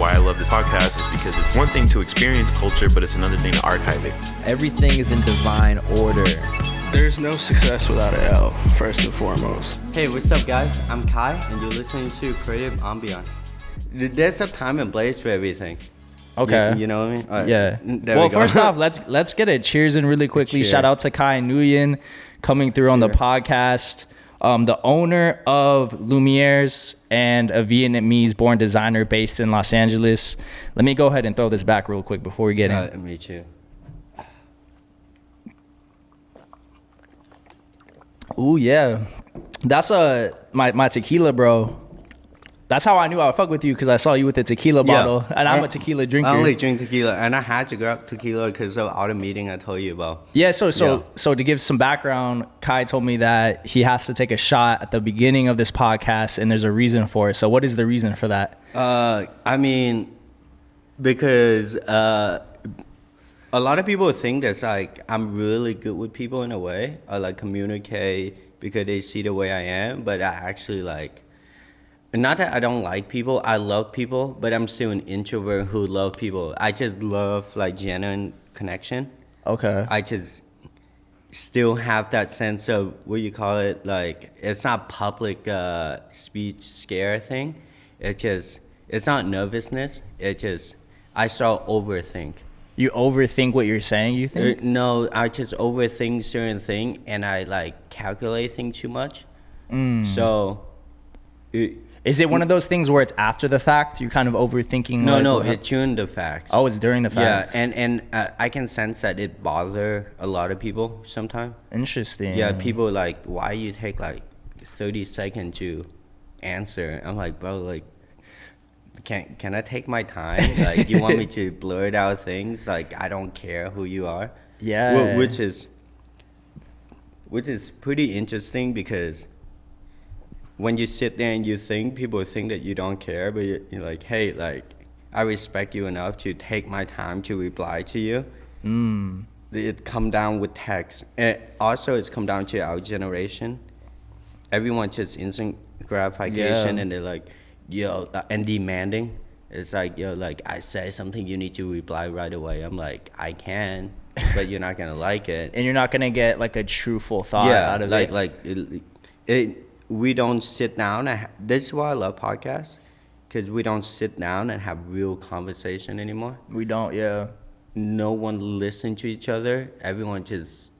why I love this podcast is because it's one thing to experience culture, but it's another thing to archive it. Everything is in divine order. There's no success without an L, first and foremost. Hey, what's up, guys? I'm Khai, and you're listening to Creative Ambiance. There's a time and place for everything. Okay. You know what I mean? Right. Yeah. Well, first off, let's get a cheers in really quickly. Cheers. Shout out to Khai and Nguyen coming through on the podcast. The owner of Lumieres and a Vietnamese born designer based in Los Angeles. Let me go ahead and throw this back real quick before we get in. Me too. Ooh, yeah. That's my tequila, bro. That's how I knew I would fuck with you, because I saw you with the tequila bottle, and I'm a tequila drinker. I only drink tequila, and I had to grab tequila because of all the meeting I told you about. Yeah, so to give some background, Khai told me that he has to take a shot at the beginning of this podcast, and there's a reason for it. So what is the reason for that? I mean, because a lot of people think that's like I'm really good with people in a way. I like communicate because they see the way I am, but I actually like. Not that I don't like people, I love people, but I'm still an introvert who love people. I just love like genuine connection. Okay. I just still have that sense of, what you call it, like, it's not public speech scare thing. It's not nervousness. I start overthink. You overthink what you're saying, you think? No, I just overthink certain thing, and I like calculate things too much. So... Is it one of those things where it's after the fact? You're kind of overthinking? No, it's during the facts. Oh, it's during the fact. Yeah, and I can sense that it bothers a lot of people sometimes. Interesting. Yeah, people like, why you take like 30 seconds to answer? I'm like, bro, like, can I take my time? Like, you want me to blurt out things? Like, I don't care who you are. Yeah. Which is pretty interesting, because when you sit there and you think, people think that you don't care, but you're like, hey, like, I respect you enough to take my time to reply to you. It come down with text. And also, it's come down to our generation. Everyone just instant gratification, and they're like, yo, and demanding. It's like, yo, like, I say something, you need to reply right away. I'm like, I can, but you're not gonna like it. And you're not gonna get like a truthful thought out of it. We don't sit down. This is why I love podcasts, because we don't sit down and have real conversation anymore. We don't, yeah. No one listens to each other. Everyone just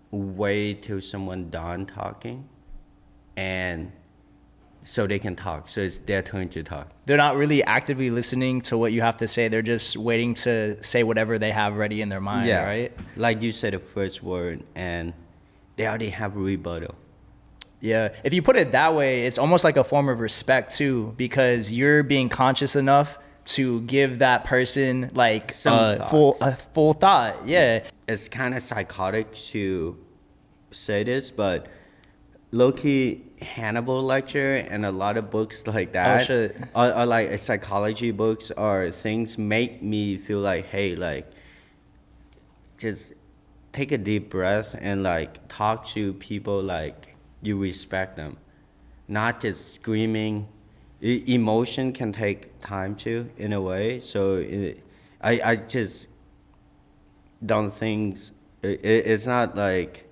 wait till someone done talking, and so they can talk. So it's their turn to talk. They're not really actively listening to what you have to say. They're just waiting to say whatever they have ready in their mind, right? Like you said the first word, and they already have a rebuttal. Yeah, if you put it that way, it's almost like a form of respect too, because you're being conscious enough to give that person like a full thought. Yeah, it's kind of psychotic to say this, but low-key Hannibal lecture and a lot of books like that are like psychology books or things make me feel like, hey, like, just take a deep breath and like talk to people like you respect them, not just screaming. Emotion can take time too, in a way. So I just don't think it's not like,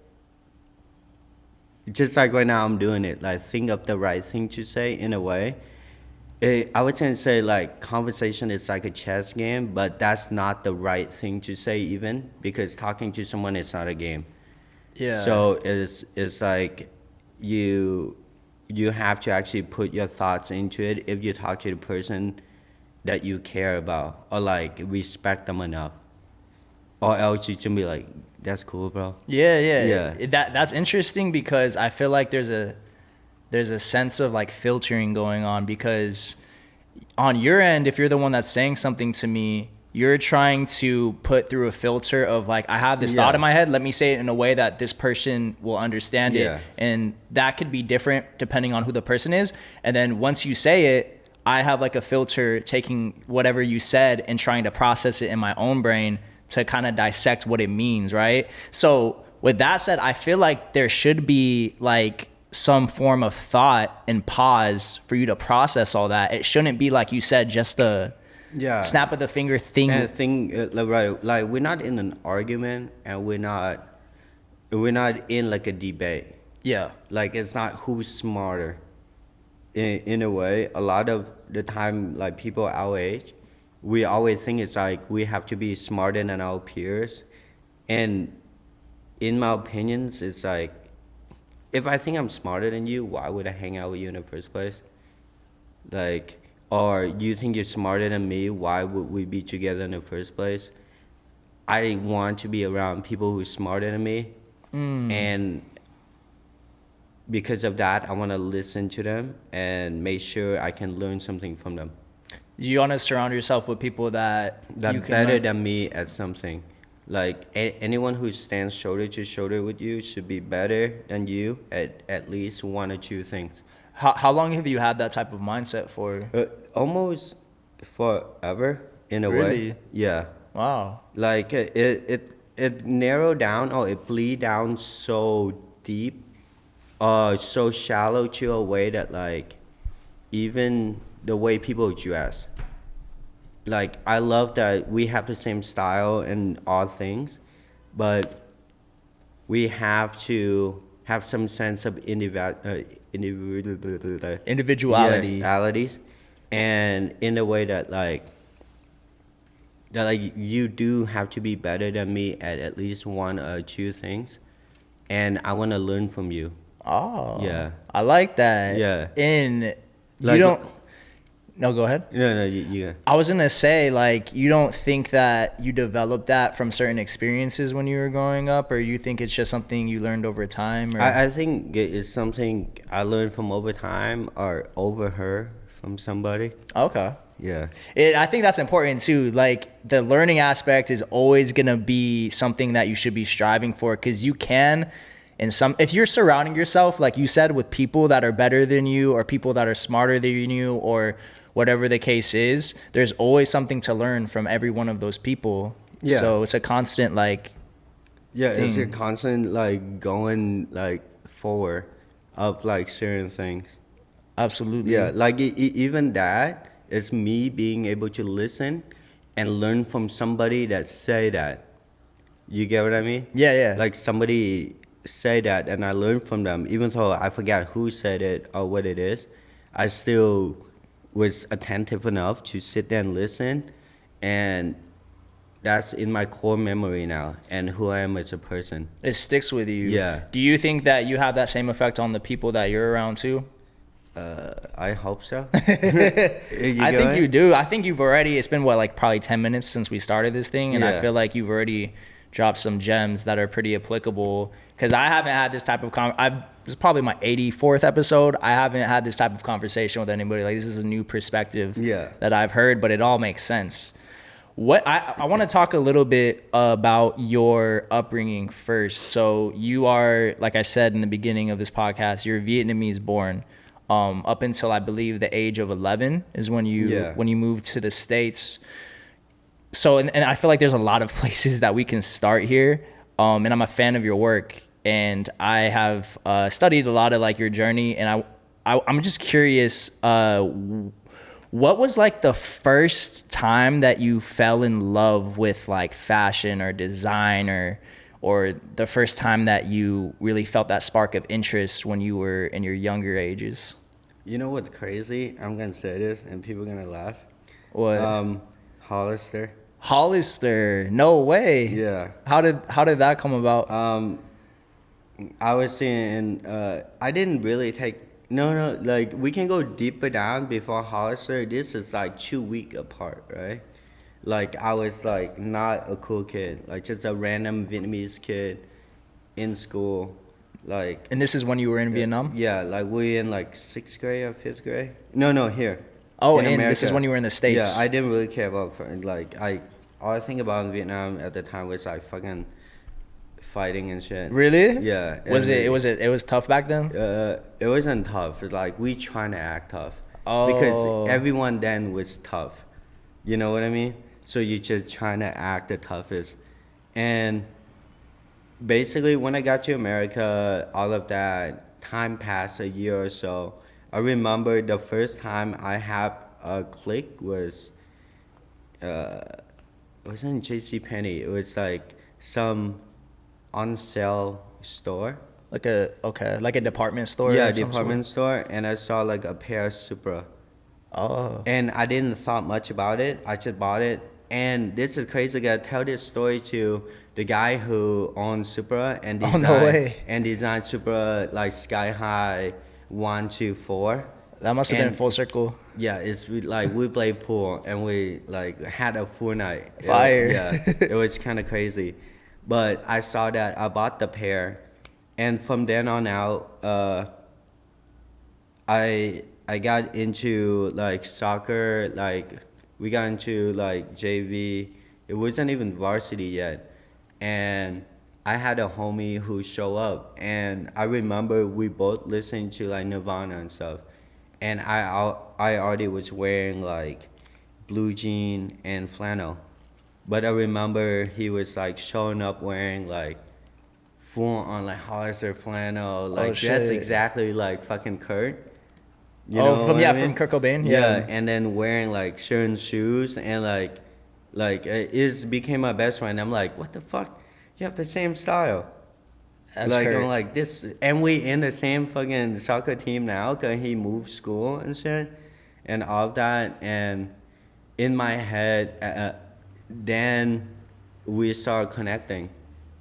just like right now I'm doing it, like think of the right thing to say in a way. I would say like conversation is like a chess game, but that's not the right thing to say even, because talking to someone is not a game. Yeah. So it's like, you have to actually put your thoughts into it if you talk to the person that you care about or like respect them enough, or else you can be like, that's cool, bro. Yeah. That's interesting, because I feel like there's a sense of like filtering going on, because on your end, if you're the one that's saying something to me, you're trying to put through a filter of like, I have this thought in my head, let me say it in a way that this person will understand it. And that could be different depending on who the person is. And then once you say it, I have like a filter taking whatever you said and trying to process it in my own brain to kind of dissect what it means, right? So with that said, I feel like there should be like some form of thought and pause for you to process all that. It shouldn't be, like you said, just a Yeah. snap of the finger thing. And the thing, right, like we're not in an argument, and we're not in like a debate. Yeah. Like it's not who's smarter. In a way, a lot of the time, like people our age, we always think it's like we have to be smarter than our peers, and in my opinions, it's like if I think I'm smarter than you, why would I hang out with you in the first place? Like, or you think you're smarter than me, why would we be together in the first place? I want to be around people who are smarter than me, and because of that, I want to listen to them and make sure I can learn something from them. You want to surround yourself with people that you can Better learn. than me at something. Like anyone who stands shoulder to shoulder with you should be better than you at least one or two things. How long have you had that type of mindset for? Almost forever in a Really? way. Yeah. Wow. Like it narrowed down or it bleed down so deep, so shallow to a way that like even the way people dress. Like I love that we have the same style and all things, but we have to have some sense of Individuality. yeah, realities, and in a way that like you do have to be better than me at least one or two things, and I want to learn from you. Oh. Yeah. I like that. Yeah. And you Like- don't. No, go ahead. No, you I was gonna say, like, you don't think that you developed that from certain experiences when you were growing up, or you think it's just something you learned over time? Or? I think it's something I learned from over time or overheard from somebody. Okay. Yeah. I think that's important too. Like, the learning aspect is always gonna be something that you should be striving for, because you can. If you're surrounding yourself, like you said, with people that are better than you, or people that are smarter than you, or whatever the case is, there's always something to learn from every one of those people. Yeah. So it's a constant, like, Yeah, it's a thing. constant like going like forward of like certain things. Absolutely. Yeah, like even that is me being able to listen and learn from somebody that say that. You get what I mean? Yeah, yeah. Like somebody say that and I learn from them, even though I forgot who said it or what it is. I still was attentive enough to sit there and listen, and that's in my core memory now and who I am as a person. It sticks with you. Yeah. Do you think that you have that same effect on the people that you're around too? I hope so. I think you do. I think you've already, it's been like probably 10 minutes since we started this thing, and I Yeah. feel like you've already dropped some gems that are pretty applicable, because I haven't had this type of this is probably my 84th episode. I haven't had this type of conversation with anybody. Like, this is a new perspective that I've heard, but it all makes sense. What I want to talk a little bit about your upbringing first. So you are, like I said in the beginning of this podcast, you're Vietnamese born. Up until I believe the age of 11 is when you moved to the States. So and I feel like there's a lot of places that we can start here. And I'm a fan of your work, and I have studied a lot of like your journey, and I'm just curious. What was like the first time that you fell in love with like fashion or design, or the first time that you really felt that spark of interest when you were in your younger ages? You know what's crazy? I'm gonna say this and people are gonna laugh. What? Hollister. Hollister. No way. Yeah. How did that come about? I was saying, I didn't really take. No, like we can go deeper down before Hollister. This is like 2 weeks apart, right? Like I was like not a cool kid, like just a random Vietnamese kid in school, like. And this is when you were in Vietnam? Yeah, like we in like 6th grade or 5th grade. No, here. Oh, in and this America. is when you were in the States. Yeah, I didn't really care about like all I think about in Vietnam at the time was like fucking fighting and shit. Really? Yeah. It was tough back then? It wasn't tough. It's like we trying to act tough. Oh. Because everyone then was tough. You know what I mean? So you just trying to act the toughest. And basically when I got to America, all of that time passed, a year or so. I remember the first time I had a clique was it wasn't JC Penney. It was like some on sale store. Like a department store. Yeah, of some department sort? store, and I saw like a pair of Supra. Oh. And I didn't thought much about it. I just bought it. And this is crazy. I gotta tell this story to the guy who owns Supra and designed Supra like Sky High 1, 2, 4. That must have been full circle. Yeah, we played pool and we like had a full night. Fire. It was kind of crazy. But I saw that, I bought the pair, and from then on out, I got into like soccer. Like we got into like JV. It wasn't even varsity yet, and I had a homie who show up, and I remember we both listened to like Nirvana and stuff, and I already was wearing like blue jean and flannel, but I remember he was like showing up wearing like full on like Hollister flannel, like just exactly like fucking Kurt. You know from Kurt Cobain. Yeah, and then wearing like certain shoes and like it became my best friend. I'm like, what the fuck? You have the same style. That's like Kurt. I'm like this, and we in the same fucking soccer team now because he moved school and shit, and all of that. And in my head, then we started connecting,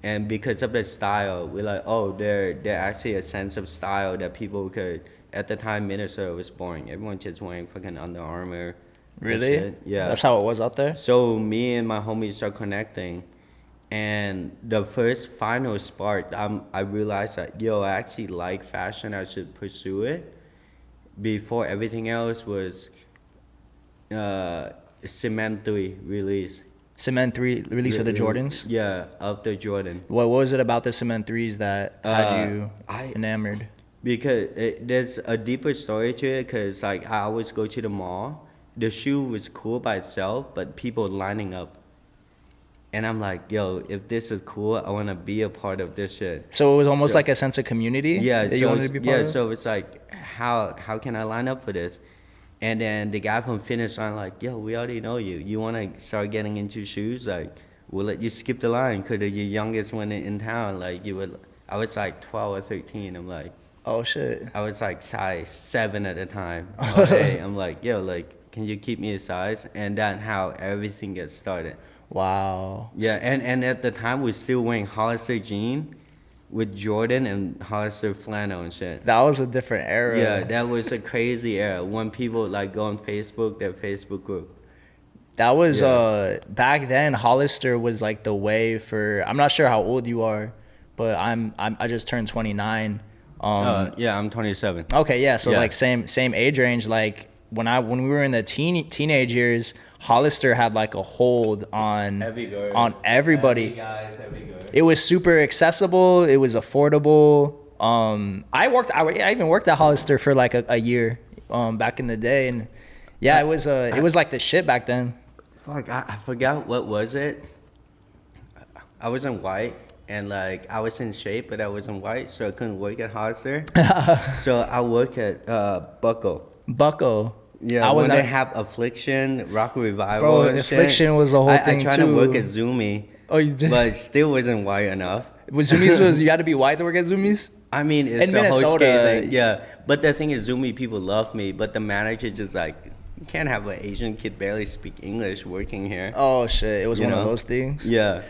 and because of the style, we're like, oh, there actually a sense of style that people could. At the time, Minnesota was boring. Everyone just wearing fucking Under Armour. Really? Yeah. That's how it was out there? So me and my homies start connecting. And the first final spark, I realized that, I actually like fashion. I should pursue it. Before everything else was Cement 3 release. Cement 3 release of the Jordans? Yeah, of the Jordan. What was it about the Cement 3s that had you enamored? Because there's a deeper story to it, because like I always go to the mall. The shoe was cool by itself, but people lining up. And I'm like, if this is cool, I want to be a part of this shit. So it was almost like a sense of community? Yeah, that you wanted to be part of? So it's like, how can I line up for this? And then the guy from Finish Line like, we already know you. You want to start getting into shoes? Like, we'll let you skip the line because you're the youngest one in town. Like, I was like 12 or 13. I'm like, oh, shit. I was like size 7 at the time. Okay, I'm like, can you keep me a size? And that's how everything gets started. Wow. Yeah, and at the time, we're still wearing Hollister jean with Jordan and Hollister flannel and shit. That was a different era. Yeah, that was a crazy era. When people like go on Facebook, their Facebook group. That was, back then, Hollister was like the way for, I'm not sure how old you are, but I just turned 29. I'm 27. Okay, yeah, so like same age range. Like when we were in the teenage years, Hollister had like a hold on everybody. Every guys, every girl. It was super accessible. It was affordable. I even worked at Hollister for like a year back in the day, and it was like the shit back then. Fuck, I forgot what was it. I wasn't white. And like I was in shape, but I wasn't white, so I couldn't work at Hollister. So I work at Bucko. Yeah, when they have Affliction, Rock Revival. Bro, and Affliction shit. was the whole thing I tried too. to work at Zoomy. Oh, you did? But still wasn't white enough. With Zoomies you had to be white to work at Zoomies? I mean, it's in a Minnesota, whole skate thing. Yeah, but the thing is, Zoomy people love me, but the manager just like, you can't have an Asian kid barely speak English working here. Oh shit! It was one of those things. Yeah,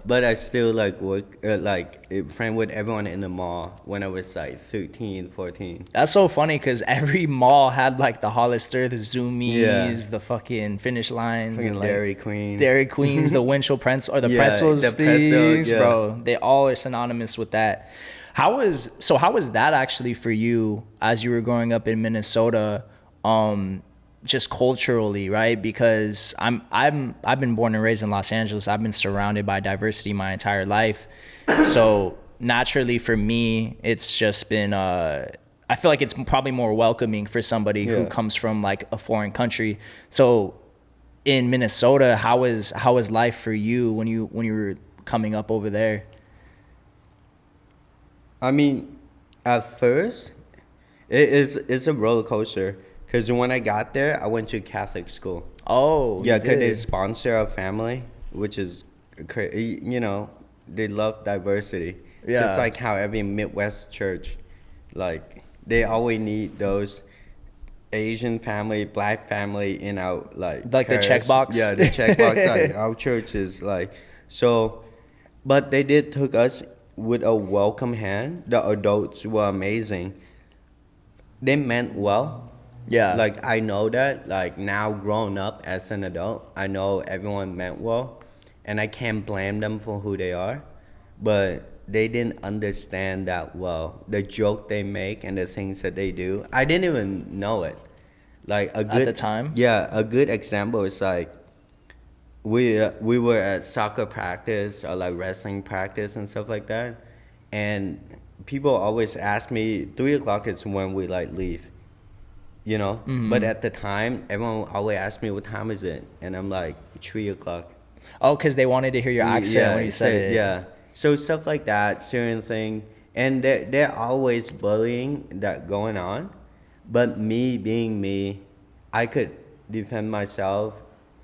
but I still like work friend with everyone in the mall when I was like 13, 14. That's so funny because every mall had like the Hollister, the Zoomies, the fucking Finish Lines, fucking and, like, Dairy Queens, the Winchell Pretzel or the pretzels things, bro. They all are synonymous with that. How was that actually for you as you were growing up in Minnesota? Just culturally, right? Because I've been born and raised in Los Angeles. I've been surrounded by diversity my entire life. So naturally for me, it's just been I feel like it's probably more welcoming for somebody who comes from like a foreign country. So in Minnesota, how was life for you when you were coming up over there? I mean, at first, it's a roller coaster. Because when I got there, I went to Catholic school. Oh, Yeah, you because they did. sponsor a family, which is, you know, they love diversity. Yeah. Just like how every Midwest church, like, they always need those Asian family, black family in our, Like the parish. checkbox? Yeah, the checkbox. Like, our church is like, so, but they did took us with a welcome hand. The adults were amazing. They meant well. Yeah. Like, I know that, like, now grown up as an adult, I know everyone meant well, and I can't blame them for who they are, but they didn't understand that well. The joke they make and the things that they do, I didn't even know it. Like, a good At the time? yeah, a good example is like, we were at soccer practice or like wrestling practice and stuff like that, and people always ask me 3 o'clock is when we like leave, you know. But at the time, everyone always asked me what time is it, and I'm like 3 o'clock. Oh, because they wanted to hear your accent when you said it. Yeah, so stuff like that, certain thing, and they're always bullying that going on, but me being me, I could defend myself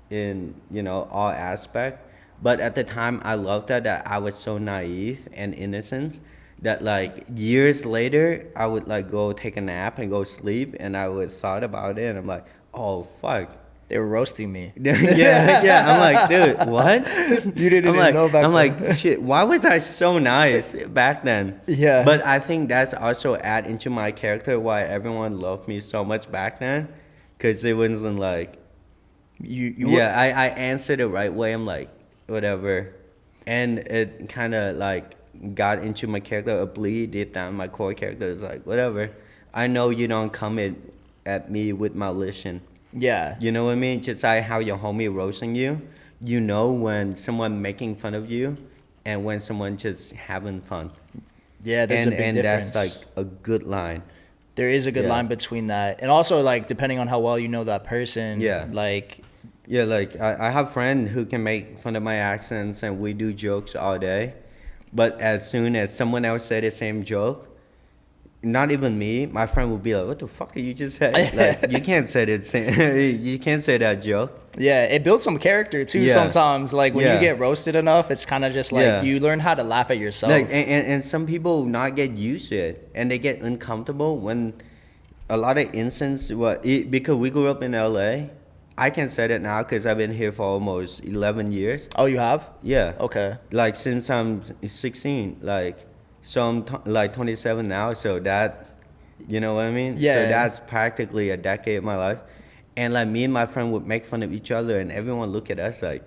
in, you know, all aspect. But at the time, I loved that I was so naive and innocent that like years later I would like go take a nap and go sleep, and I would thought about it, and I'm like, oh fuck. They were roasting me. Yeah. I'm like, dude, what? You didn't even know back I'm then. like, shit. Why was I so nice back then? Yeah. But I think that's also add into my character why everyone loved me so much back then, because it wasn't like, Yeah, I answered the right way. I'm like, whatever, and it kind of like got into my character. A bleed deep down, my core character is like, whatever. I know you don't come at me with malicious. yeah. You know what I mean? Just like how your homie roasting you. You know when someone making fun of you, and when someone just having fun. Yeah, there's a big and difference. that's like a good line. There is a good Yeah. line between that. And also, like, depending on how well you know that person. Yeah. Like, Yeah, like I have friends who can make fun of my accents, and we do jokes all day. But as soon as someone else say the same joke, not even me, my friend will be like, "What the fuck are you just saying? Like, you can't say that. You can't say that joke." yeah, it builds some character, too, Yeah. sometimes. Like, when you Yeah. get roasted enough, it's kind of just like, Yeah. you learn how to laugh at yourself. Like, and some people not get used to it, and they get uncomfortable when a lot of instances, because we grew up in LA. I can say that now because I've been here for almost 11 years. Oh, you have? Yeah. Okay. Like since I'm 16, like, so I'm like 27 now, so that, you know what I mean? Yeah. So that's practically a decade of my life. And like me and my friend would make fun of each other, and everyone look at us like,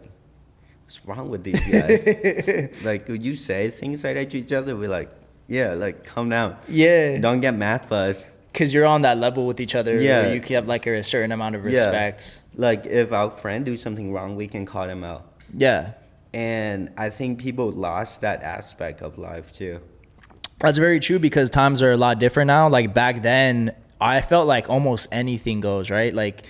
what's wrong with these guys? Like, would you say things like that to each other? We're like, yeah, like, calm down. Yeah. Don't get mad for us. Because you're on that level with each other Yeah. where you can have, like, a certain amount of respect. Like, if our friend do something wrong, we can call them out. Yeah. And I think people lost that aspect of life too. That's very true because times are a lot different now. Like, back then, I felt like almost anything goes, right? Like,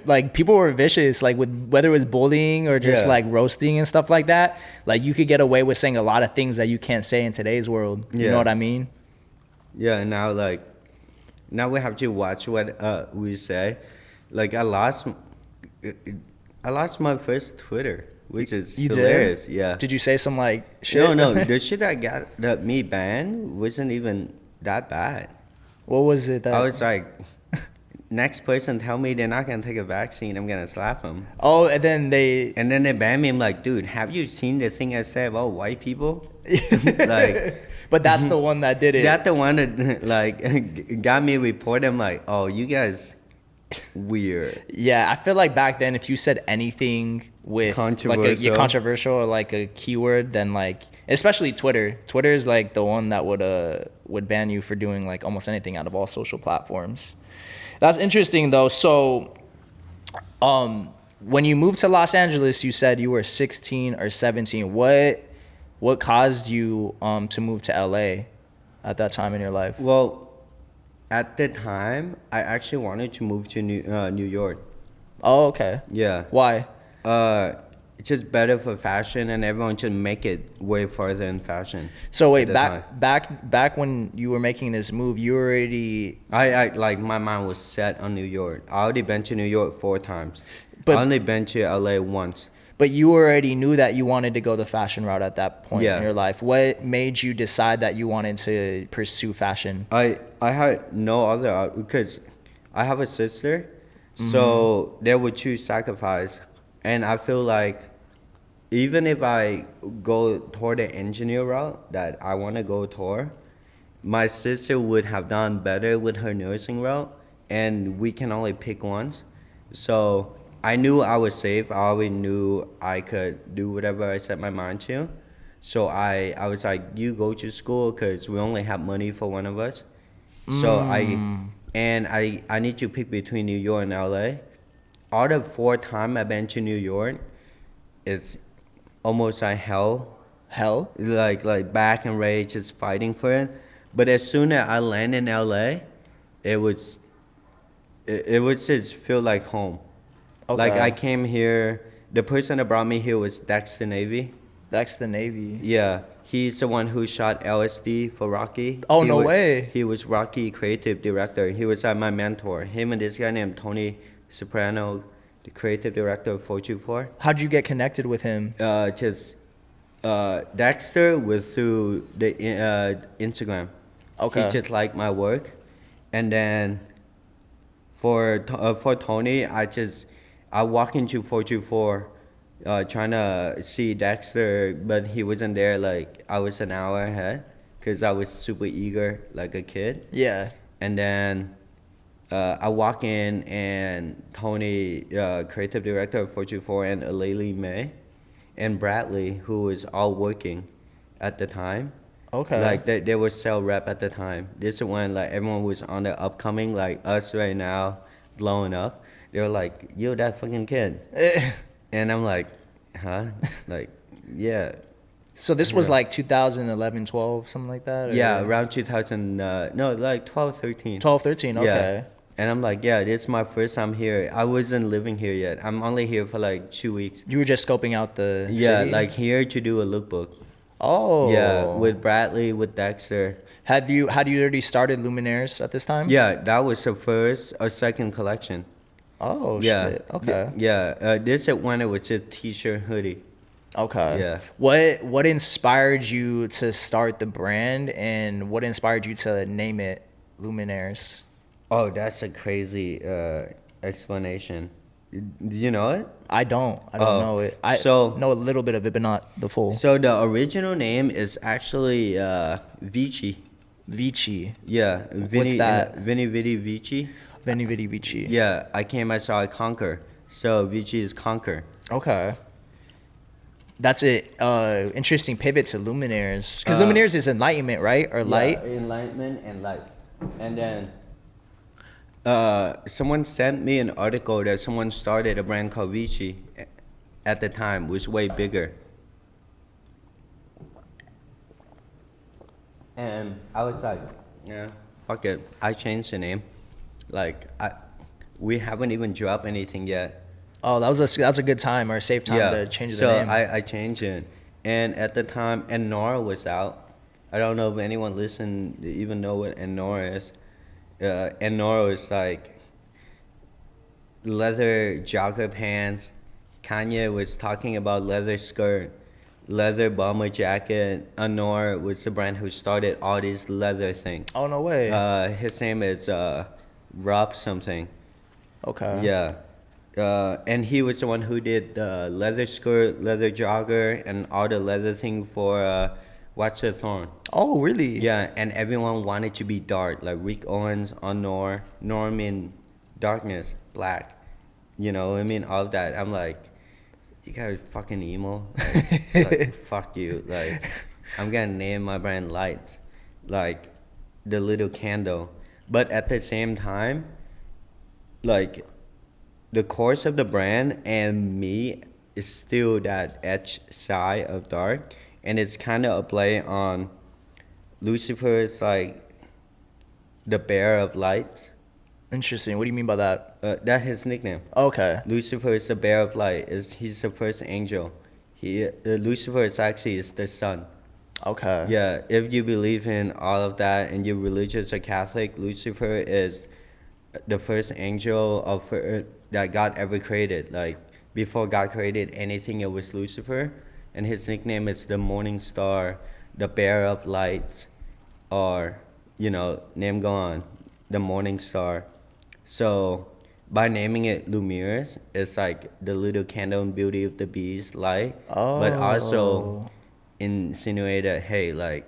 like, people were vicious, like, with whether it was bullying or just Yeah. like roasting and stuff like that. Like, you could get away with saying a lot of things that you can't say in today's world. You Yeah. know what I mean? Yeah, and now we have to watch what we say. Like, I lost my first Twitter, which is You hilarious. did? Yeah. Did you say some like shit? No, the shit I got that me banned wasn't even that bad. What was it that? I was like, next person tell me they're not gonna take a vaccine, I'm gonna slap them. Oh, and then they. And then they banned me. I'm like, dude, have you seen the thing I said about white people? Like, But that's the one that did it. that's the one that like got me reported. I'm like, oh, you guys weird. Yeah, I feel like back then, if you said anything with like Controversial. controversial or like a keyword, then like especially Twitter is like the one that would ban you for doing like almost anything out of all social platforms. That's interesting though. So, when you moved to Los Angeles, you said you were 16 or 17. What caused you to move to LA at that time in your life? Well, at the time, I actually wanted to move to New York. Oh, okay. Yeah. Why? It's just better for fashion, and everyone should make it way farther in fashion. So wait, at the back when you were making this move, you already I like my mind was set on New York. I already been to New York 4 times. But I only been to LA once. But you already knew that you wanted to go the fashion route at that point Yeah. in your life. What made you decide that you wanted to pursue fashion? I had no other because I have a sister, Mm-hmm. so there were two sacrifices, and I feel like even if I go toward the engineer route that I want to go toward, my sister would have done better with her nursing route, and we can only pick once. So I knew I was safe. I already knew I could do whatever I set my mind to. So I was like, you go to school because we only have money for one of us. So I need to pick between New York and LA. Out of 4 times I've been to New York, it's almost like hell. Hell? Like back and rage, just fighting for it. But as soon as I land in LA, it was just feel like home. Okay. Like I came here. The person that brought me here was Dexter Navy. That's the Navy. Yeah, he's the one who shot LSD for Rocky. Oh, no way. He was Rocky creative director. He was my mentor. Him and this guy named Tony Soprano, the creative director of 424. How'd you get connected with him? Dexter was through the Instagram. Okay. He just liked my work, and then for Tony, I walked into 424, trying to see Dexter, but he wasn't there. Like I was an hour ahead, cause I was super eager, like a kid. Yeah. And then I walk in, and Tony, creative director of 424, and Alayli May, and Bradley, who was all working at the time. Okay. Like they were sales rep at the time. This is when like everyone was on the upcoming, like us right now, blowing up. They were like, "Yo, that fucking kid," and I'm like, "Huh?" Like, yeah. So this was like 2011, 12, something like that? Or? Yeah, around 2000. No, like 12, 13. 12, 13, okay. Yeah. And I'm like, yeah, this is my first time here. I wasn't living here yet. I'm only here for like 2 weeks. You were just scoping out the city? Like here to do a lookbook. Oh. Yeah, with Bradley, with Dexter. Had you already started Lumieres at this time? Yeah, that was the first or second collection. Oh, Yeah. shit. Okay. This is when it was a t-shirt hoodie. Okay. Yeah. What inspired you to start the brand, and what inspired you to name it Lumieres? Oh, that's a crazy explanation. Do you know it? I don't know it. I know a little bit of it, but not the full. So the original name is actually Vici. Vici. Yeah. What's that? Vini Vidi Vici. Veni Vidi Vici. Yeah, I came, I saw, I conquer. So Vici is conquer. Okay. That's a interesting pivot to Lumieres, because Lumieres is enlightenment, right? Or light? Yeah, enlightenment and light. And then someone sent me an article that someone started a brand called Vici at the time, was way bigger. And I was like, yeah, fuck it. I changed the name. Like, we haven't even dropped anything yet. Oh, that was a good time or a safe time to change the name. So I changed it. And at the time, Nora was out. I don't know if anyone listened even know what Nora is. Nora was like leather jogger pants. Kanye was talking about leather skirt, leather bomber jacket. Nora was the brand who started all these leather things. Oh, no way. His name is Rob something. Okay. Yeah. And he was the one who did the leather skirt, leather jogger, and all the leather thing for Watch the Throne. Oh, really? Yeah, and everyone wanted to be dark, like Rick Owens on Norm in darkness, black. You know, I mean, all of that. I'm like, you guys fucking emo. Like, fuck you. Like, I'm gonna name my brand Lights, like the little candle. But at the same time, like, the course of the brand and me is still that edge side of dark, and it's kind of a play on Lucifer is like the bearer of light. Interesting. What do you mean by that? That's his nickname. Okay. Lucifer is the bearer of light. He's the first angel. Lucifer is actually the sun. Okay. Yeah, if you believe in all of that and you're religious or Catholic, Lucifer is the first angel of that God ever created. Like before God created anything, it was Lucifer, and his nickname is the morning star, the bearer of lights, or name go on, the morning star. So by naming it Lumieres, it's like the little candle and beauty of the beast light, but also Oh. insinuated, hey, like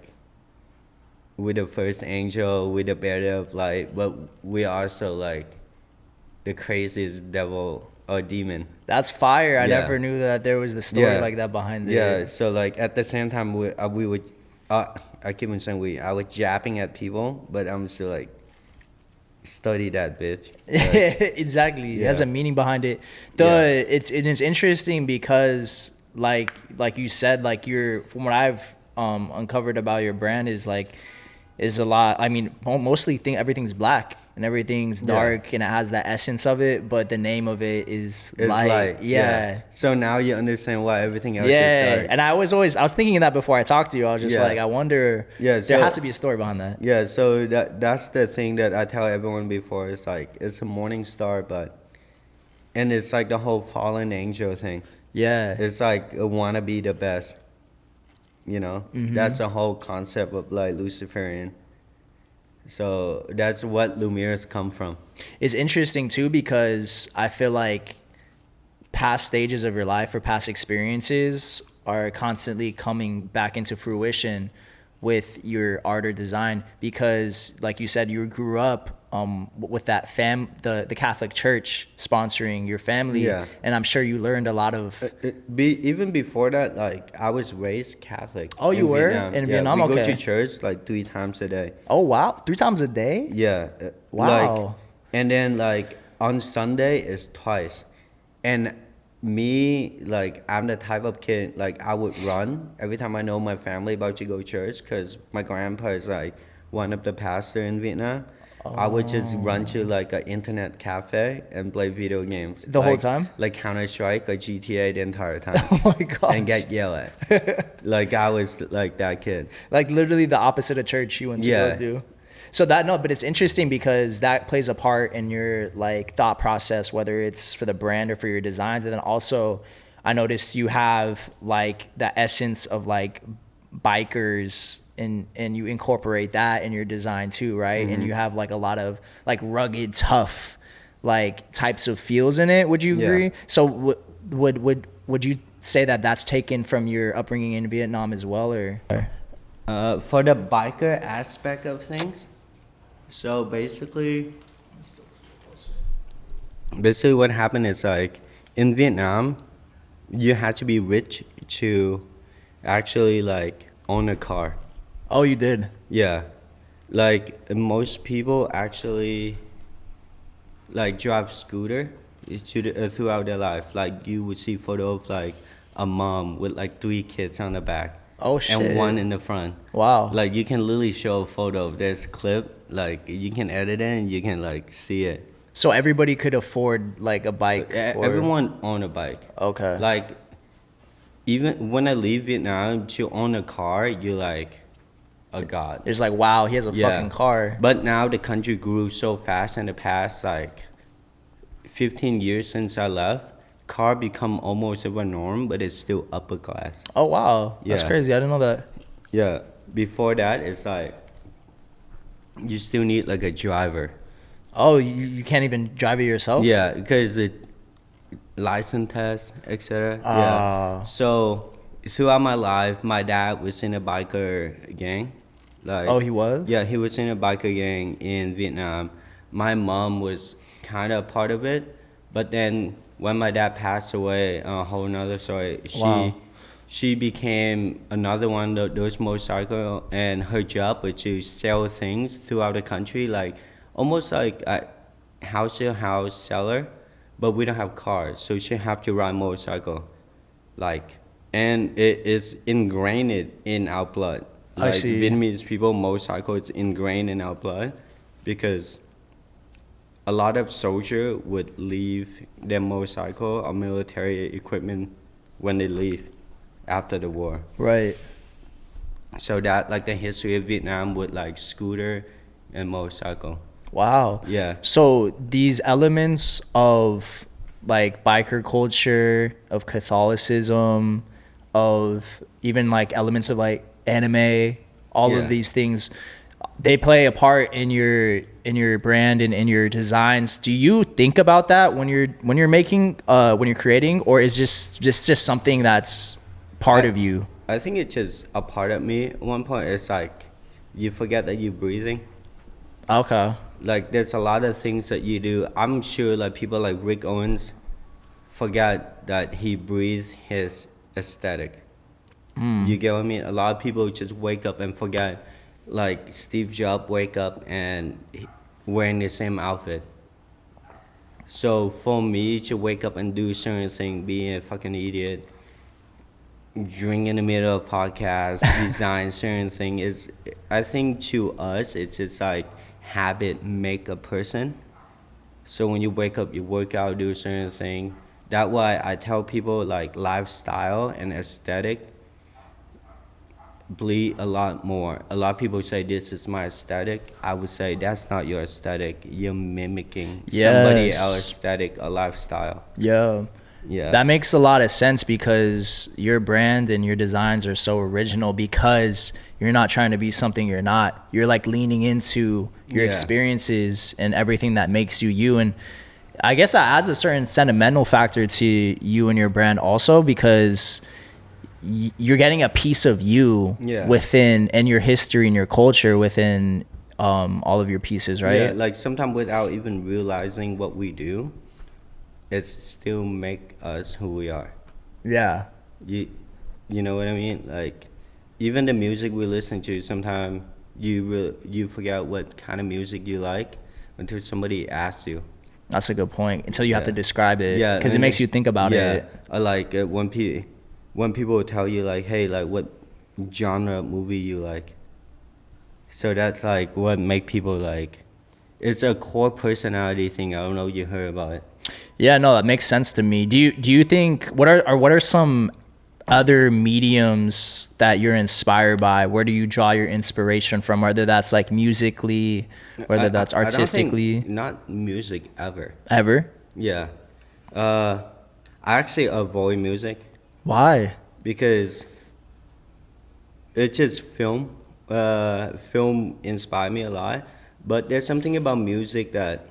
we're the first angel, we're the bearer of light, but we also like the craziest devil or demon. That's fire. I Yeah. never knew that there was the story like that behind it. Yeah, so like at the same time, we would, I keep on saying I was japping at people, but I'm still like, study that bitch. Like, Exactly. It Yeah. has a meaning behind it. It's interesting because like you said, like you're, from what I've uncovered about your brand is a lot. I mean, mostly everything's black and everything's dark and it has that essence of it, but the name of it is it's light. Yeah. So now you understand why everything else Yeah. is dark. And I was thinking of that before I talked to you. I was just like, I wonder, Yeah, there so- has to be a story behind that. Yeah, so that's the thing that I tell everyone before. It's like it's a morning star, and it's like the whole fallen angel thing. Yeah. It's like a wanna be the best. That's the whole concept of like Luciferian. So that's what Lumieres come from. It's interesting too because I feel like past stages of your life or past experiences are constantly coming back into fruition with your art or design because, like you said, you grew up with that the Catholic Church sponsoring your family, and I'm sure you learned a lot of. Even before that, like I was raised Catholic. Oh, you were in Vietnam? We go Okay. to church like 3 times a day. Oh wow, 3 times a day? Yeah. Wow. Like, and then like on Sunday is twice. And me, like I'm the type of kid, like I would run every time I know my family about to go to church because my grandpa is like one of the pastor in Vietnam. I would just run to like an internet cafe and play video games. The whole time? Like Counter-Strike or GTA the entire time. Oh my gosh. And get yelled at. Like I was like that kid. Like literally the opposite of church you went to go do. So but it's interesting because that plays a part in your like thought process, whether it's for the brand or for your designs. And then also I noticed you have like the essence of like bikers and you incorporate that in your design too, right? Mm-hmm. And you have like a lot of like rugged, tough like types of feels in it. Would you agree? Yeah. So would you say that that's taken from your upbringing in Vietnam as well, or? For the biker aspect of things, so basically what happened is like in Vietnam, you had to be rich to actually like own a car. Oh, you did? Yeah, like most people actually like drive scooter throughout their life. Like you would see photo of like a mom with like 3 kids on the back. Oh shit. And 1 in the front. Wow. Like you can literally show a photo of this clip. Like you can edit it and you can like see it. So everybody could afford like a bike. Everyone own a bike. Okay. Like even when I leave Vietnam to own a car, you're like a god. It's like, wow, he has a fucking car. But now the country grew so fast in the past like 15 years since I left. Car become almost of a norm, but it's still upper class. Oh wow, that's Yeah. crazy. I didn't know that. Yeah. Before that, it's like you still need like a driver. Oh, you can't even drive it yourself? Yeah, because it license test, etc. Ah. Yeah. So throughout my life, my dad was in a biker gang. Like, Oh, he was? Yeah, he was in a biker gang in Vietnam. My mom was kind of part of it, but then when my dad passed away, a whole nother story. Wow. She became another one of those motorcycle, and her job was to sell things throughout the country, like almost like a house to house seller, but we don't have cars, so she have to ride motorcycle, like, and it is ingrained in our blood. I Like see. Vietnamese people, motorcycle is ingrained in our blood, because a lot of soldiers would leave their motorcycle or military equipment when they leave after the war. Right. So that like the history of Vietnam with like scooter and motorcycle. Wow. Yeah. So these elements of like biker culture, of Catholicism, of even like elements of like anime, all of these things, they play a part in your brand and in your designs. Do you think about that when you're making when you're creating, or is just something that's part of you? I think it's just a part of me. At one point, it's like you forget that you're breathing. Okay. Like there's a lot of things that you do. I'm sure like people like Rick Owens forget that he breathes his aesthetic. You get what I mean? A lot of people just wake up and forget. Like Steve Jobs wake up and wearing the same outfit. So for me to wake up and do certain thing, being a fucking idiot, drink in the middle of podcast, design certain thing is, I think to us it's just like habit make a person. So when you wake up, you work out, do a certain thing. That's why I tell people like lifestyle and aesthetic bleed a lot more. A lot of people say this is my aesthetic. I would say that's not your aesthetic. You're mimicking somebody else's aesthetic or lifestyle. Yeah. That makes a lot of sense, because your brand and your designs are so original, because you're not trying to be something you're not. You're like leaning into your experiences and everything that makes you you. And I guess that adds a certain sentimental factor to you and your brand also, because you're getting a piece of you within, and your history and your culture within all of your pieces, right? Yeah, like sometimes without even realizing what we do, it still make us who we are. Yeah. You know what I mean? Like even the music we listen to, sometimes you forget what kind of music you like until somebody asks you. That's a good point. Until you have to describe it, because it makes you think about it. Or like when people tell you like, hey, like what genre of movie you like. So that's like what make people like. It's a core personality thing. I don't know if you heard about it. Yeah, no, that makes sense to me. Do you think, what are some other mediums that you're inspired by? Where do you draw your inspiration from? Whether that's like musically, whether that's artistically. I don't think, not music ever. Ever? Yeah. I actually avoid music. Why? Because it's just film. Film inspired me a lot. But there's something about music that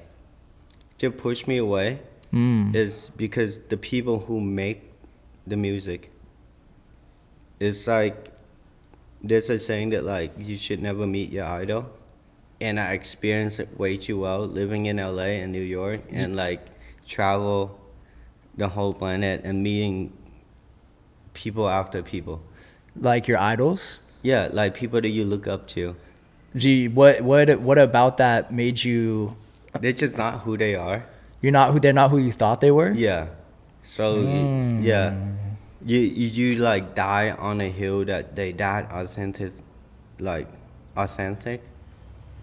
just pushed me away. Is because the people who make the music, it's like there's a saying that like you should never meet your idol, and I experienced it way too well living in LA and New York, and like travel the whole planet and meeting people after people. Like your idols? Yeah, like people that you look up to. Gee, what about that made you? They're just not who they are. They're not who you thought they were? Yeah. So yeah, you like die on a hill that they died authentic,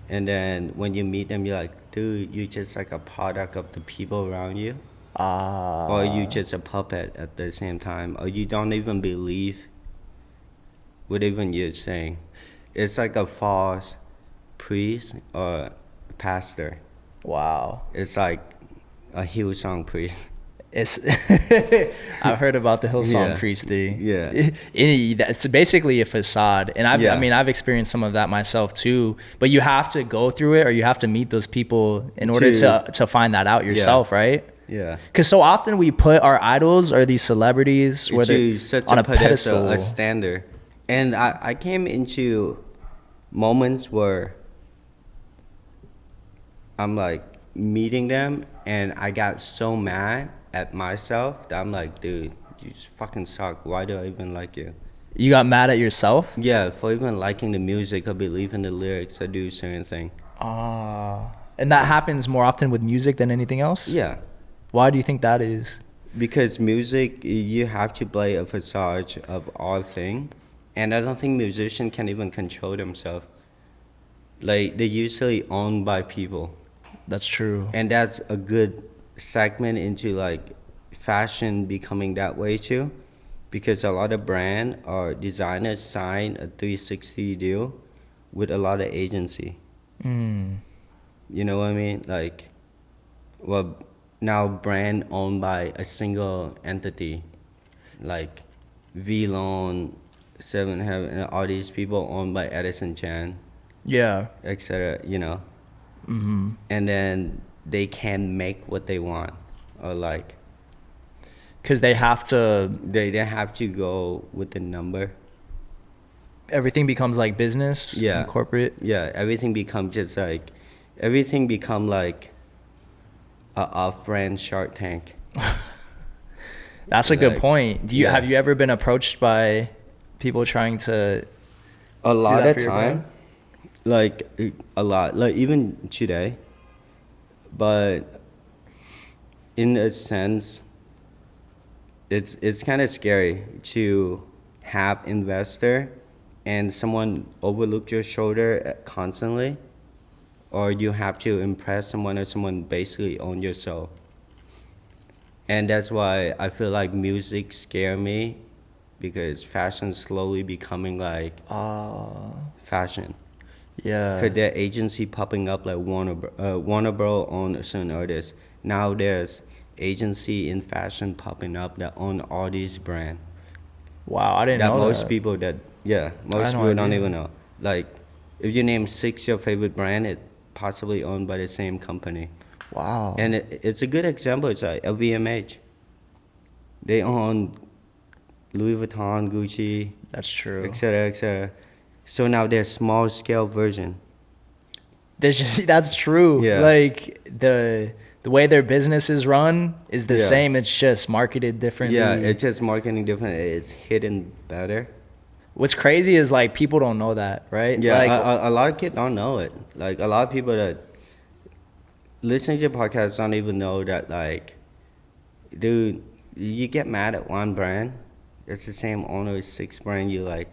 and then when you meet them, you're like, dude, you just like a product of the people around you. Or you just a puppet at the same time, or you don't even believe what even you're saying. It's like a false priest or pastor. Wow. It's like a Hillsong priest. It's I've heard about the Hillsong priest thing. Yeah. It's basically a facade. And I've experienced some of that myself too. But you have to go through it, or you have to meet those people in order to find that out yourself, right? Yeah. Because so often we put our idols or these celebrities where they're on a pedestal. A standard. And I came into moments where I'm like meeting them, and I got so mad at myself that I'm like, dude, you just fucking suck. Why do I even like you? You got mad at yourself? Yeah, for even liking the music or believing the lyrics or do certain thing. And that happens more often with music than anything else? Yeah. Why do you think that is? Because music, you have to play a facade of all things. And I don't think musicians can even control themselves. Like, they're usually owned by people. That's true. And that's a good segment into like fashion becoming that way too, because a lot of brand or designers sign a 360 deal with a lot of agency. You know what I mean? Like, well, now brand owned by a single entity, like V-Lone, Seven Heaven, and all these people owned by Edison Chan, Yeah. etc. You know, and then they can make what they want, or like Because they have to. they have to go with the number. Everything becomes like business. Yeah. And corporate. Yeah, everything become just like, everything become like a off-brand Shark Tank. That's a good Like, point. yeah. Have you ever been approached by people trying to? A lot that of for your time, like a lot, like even today. But in a sense, it's kind of scary to have investor and someone overlook your shoulder constantly, or you have to impress someone, or someone basically own your soul. And that's why I feel like music scare me, because fashion's slowly becoming like fashion. Yeah. Cause there agency popping up like Warner Bros. Own a certain artists. Now there's agency in fashion popping up that own all these brands. Wow, I didn't That know most that. people that most had no people don't idea. even know. Like, if you name 6 your favorite brand, it possibly owned by the same company. Wow. And it's a good example. It's like LVMH. They own Louis Vuitton, Gucci, That's true. etc., etc. So now they're small scale version. That's true. Yeah. Like the way their business is run is the Yeah. same. It's just marketed differently. Yeah, it's just marketing different. It's hidden better. What's crazy is like people don't know that, right? Yeah, Like, a lot of kids don't know it. Like, a lot of people that listen to your podcast don't even know that, like, dude, you get mad at one brand, it's the same owner as 6 brand you like.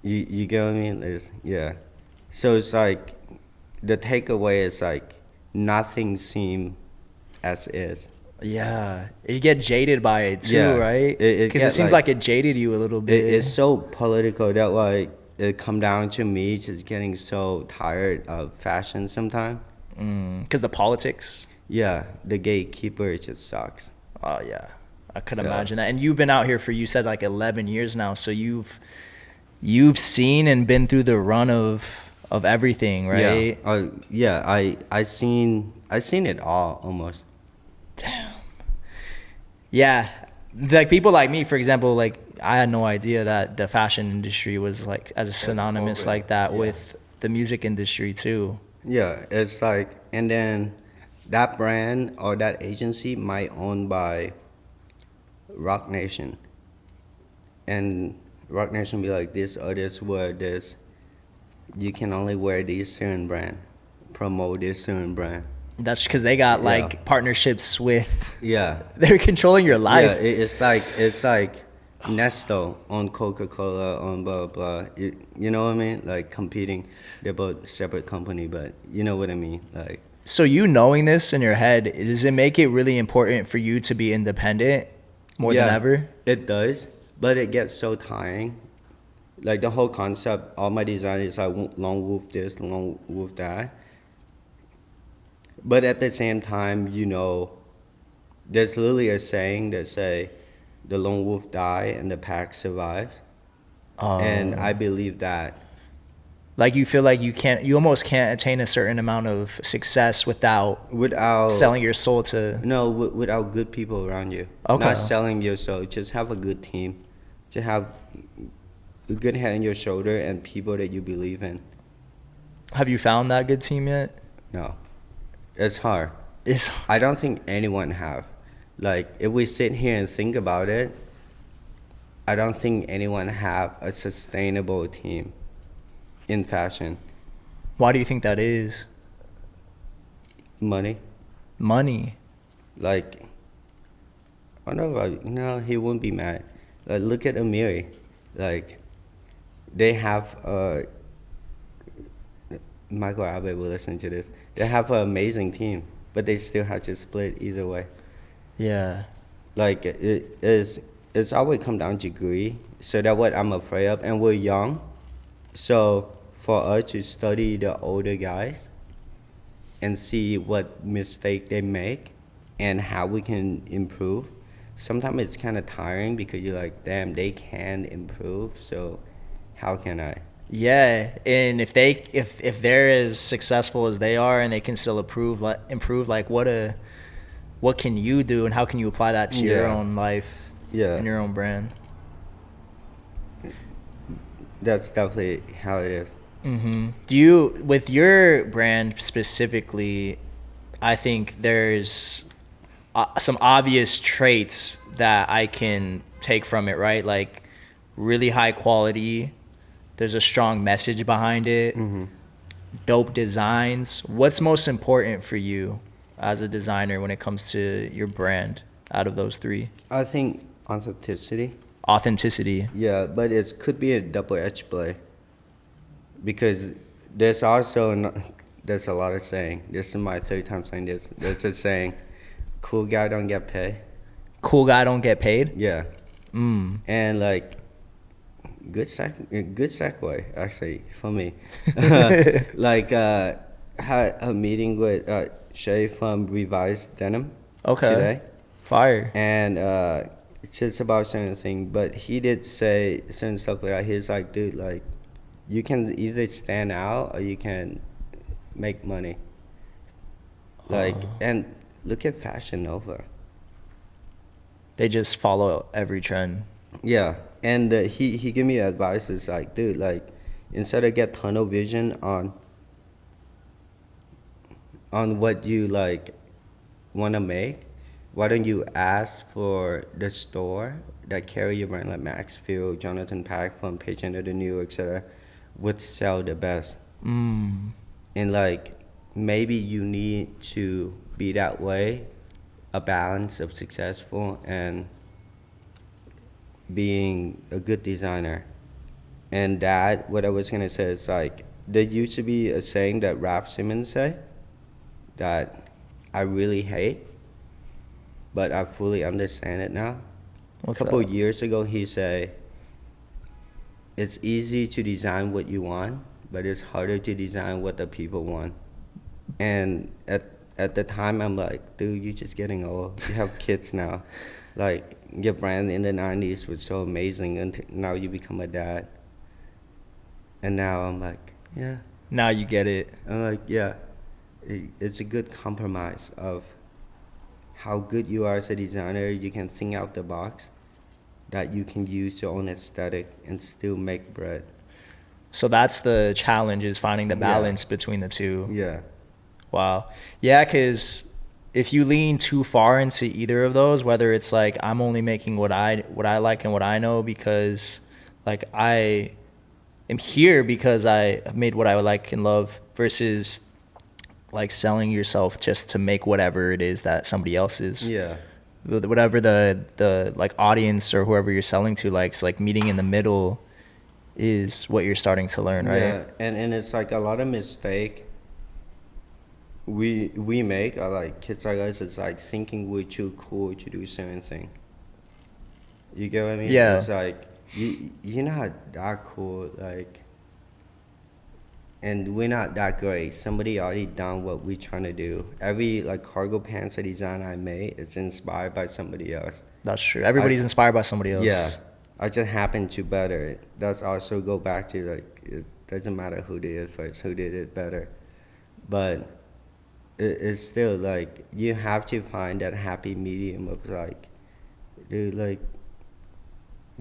You get what I mean? Yeah. So it's like, the takeaway is like, nothing seems as is. yeah, you get jaded by it too, Yeah. right? It Because get, it seems like it jaded you a little bit. It's so political that why it come down to me just getting so tired of fashion sometimes. Because the politics. Yeah, the gatekeeper, it just sucks. Oh yeah, I could So- imagine that. And you've been out here for, you said, like 11 years now, so you've seen and been through the run of everything, right? Yeah. I seen it all almost. Yeah, like people like me, for example, like I had no idea that the fashion industry was like as synonymous corporate. like that Yeah. with the music industry too. Yeah, it's like, and then that brand or that agency might owned by Rock Nation, and Rock Nation be like, this artist wear this, you can only wear this certain brand, promote this certain brand. That's because they got Yeah. like partnerships with. Yeah. They're controlling your life. Yeah, it's like Nestle on Coca-Cola on blah blah. You know what I mean? Like competing. They're both separate company, but you know what I mean? Like, So you knowing this in your head, does it make it really important for you to be independent more than ever? It does, but it gets so tiring. Like the whole concept, all my design is like long wolf this, long wolf that. But at the same time, you know, there's literally a saying that say, the lone wolf die and the pack survives. And I believe that. Like you feel like you almost can't attain a certain amount of success without selling your soul to. No, without good people around you. Okay. Not selling your soul. Just have a good team. Just have a good head on your shoulder and people that you believe in. Have you found that good team yet? No, it's hard. It's I don't think anyone have. Like, if we sit here and think about it, I don't think anyone have a sustainable team in fashion. Why do you think that is? Money. Money. Like, I don't know about, no, he wouldn't be mad. Like, look at Amiri. Like, they have, Michael Abbott will listen to this. They have an amazing team, but they still have to split either way. Yeah. Like, it's always come down to greed. So that's what I'm afraid of. And we're young. So for us to study the older guys and see what mistake they make and how we can improve. Sometimes it's kind of tiring because you're like, damn, they can improve, so how can I? Yeah, and if they're as successful as they are and they can still improve, like what can you do and how can you apply that to your own life and your own brand? That's definitely how it is. Do you, with your brand specifically, I think there's some obvious traits that I can take from it, right? Like really high quality. There's a strong message behind it. Dope designs. What's most important for you as a designer when it comes to your brand out of those three? I think authenticity. Authenticity. Yeah, but it could be a double-edged blade because there's also there's a lot of saying. This is my third time saying this. There's a saying, "Cool guy don't get paid." Cool guy don't get paid. Yeah. And like, good segue actually for me. Like, had a meeting with Shay from Revised Denim. Okay. Today. Fire. And it's just about certain thing, but he did say certain stuff like that. He's like, dude, like, you can either stand out or you can make money. Like, and look at Fashion Nova. They just follow every trend. Yeah, and he gave me advice. It's like, dude, like, instead of get tunnel vision on what you like want to make, why don't you ask for the store that carry your brand, like Maxfield, Jonathan Pack from Page Under the New, etc., would sell the best. And like, maybe you need to be that way, a balance of successful and being a good designer. And that, what I was gonna say is like, there used to be a saying that Ralph Simmons said that I really hate, but I fully understand it now. What's a couple that? Years ago, he said, it's easy to design what you want, but it's harder to design what the people want. And at the time, I'm like, dude, you're just getting old. You have kids now. Like, your brand in the 90s was so amazing, and now you become a dad. And now I'm like, yeah. Now you get it. I'm like, yeah. It's a good compromise of how good you are as a designer. You can think out the box, that you can use your own aesthetic and still make bread. So that's the challenge, is finding the balance between the two. Yeah. Wow. Yeah, because if you lean too far into either of those, whether it's like I'm only making what I like and what I know because like I am here because I have made what I like and love, versus like selling yourself just to make whatever it is that somebody else is. Yeah. Whatever the like audience or whoever you're selling to likes, like meeting in the middle is what you're starting to learn, right? Yeah, and it's like a lot of mistake we make are like kids like us. It's like thinking we're too cool to do certain thing. You get what I mean? Yeah. It's like you're not that cool, like, and we're not that great. Somebody already done what we're trying to do. Every like cargo pants or design I made, it's inspired by somebody else. That's true. Everybody's inspired by somebody else. Yeah, I just happen to better it. That's also go back to like, it doesn't matter who did it first, who did it better, but it's still like you have to find that happy medium of like, dude, like,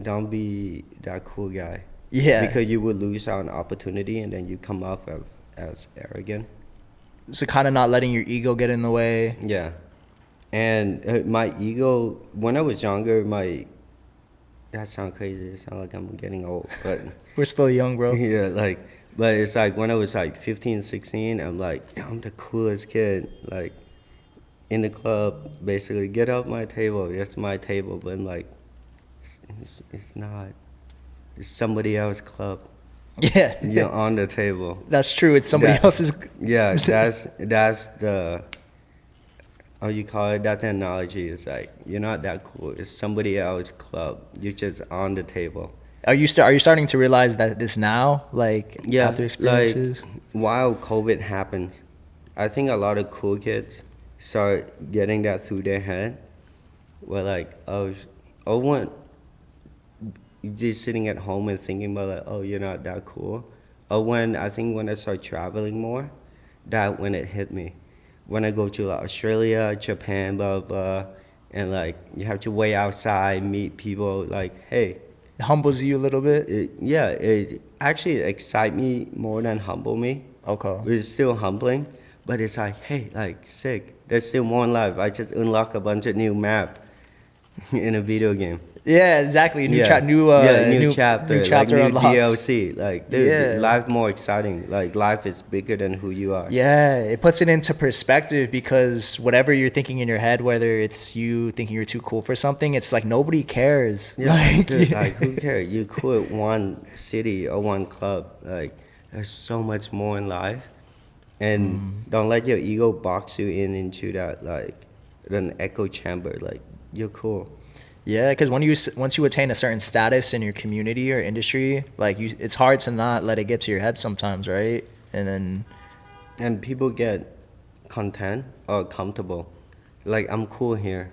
don't be that cool guy. Yeah. Because you will lose out on opportunity, and then you come off as arrogant. So kind of not letting your ego get in the way. Yeah. And my ego, when I was younger, that sounds crazy. It sounds like I'm getting old, but We're still young, bro. yeah, like, but it's like when I was like 15, 16, I'm like, yeah, I'm the coolest kid. Like, in the club, basically, get off my table. That's my table. But I'm like, it's not. It's somebody else's club. Yeah. You're on the table. That's true. It's somebody else's. Yeah, that's the, how you call it, that analogy is like, you're not that cool. It's somebody else's club. You're just on the table. Are you starting to realize that this now, like, Yeah, after experiences? like, while COVID happens, I think a lot of cool kids start getting that through their head. Where like, oh, when just sitting at home and thinking about like, oh, you're not that cool. Or when I think when I start traveling more, that when it hit me. When I go to like Australia, Japan, blah blah, and like you have to wait outside, meet people. Like, hey, It humbles you a little bit. it actually excite me more than humble me. Okay. It's still humbling, but it's like, hey, like sick. There's still more in life. I just unlock a bunch of new map in a video game. Yeah, exactly. New Yeah. New chapter, new chapter like new unlocked. DLC. Like, dude, Yeah. life more exciting. Like, life is bigger than who you are. Yeah, it puts it into perspective because whatever you're thinking in your head, whether it's you thinking you're too cool for something, it's like nobody cares. Yeah, Like, dude, like who cares? You quit one city or one club. Like, there's so much more in life, and don't let your ego box you into that like an echo chamber. Like, you're cool. yeah, because once you attain a certain status in your community or industry, like it's hard to not let it get to your head sometimes, right? And then And people get content or comfortable. Like, I'm cool here.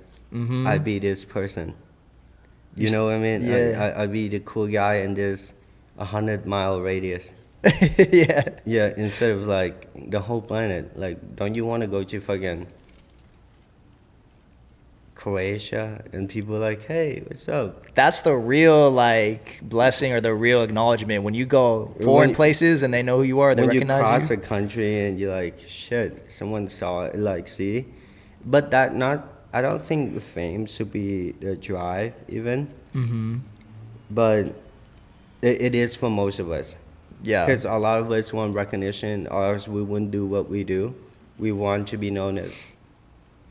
I be this person. You know what I mean? Yeah. I be the cool guy in this 100-mile radius. yeah, Yeah, instead of like the whole planet. Like, don't you want to go to fucking Croatia and people like, hey, what's up? that's the real like blessing or the real acknowledgement when you go foreign When- places and they know who you are, they When you recognize cross you. a country and you're like, shit, someone saw it, like, see? But that not, I don't think fame should be the drive even. But it is for most of us. Yeah, Because a lot of us want recognition, or else we wouldn't do what we do. We want to be known as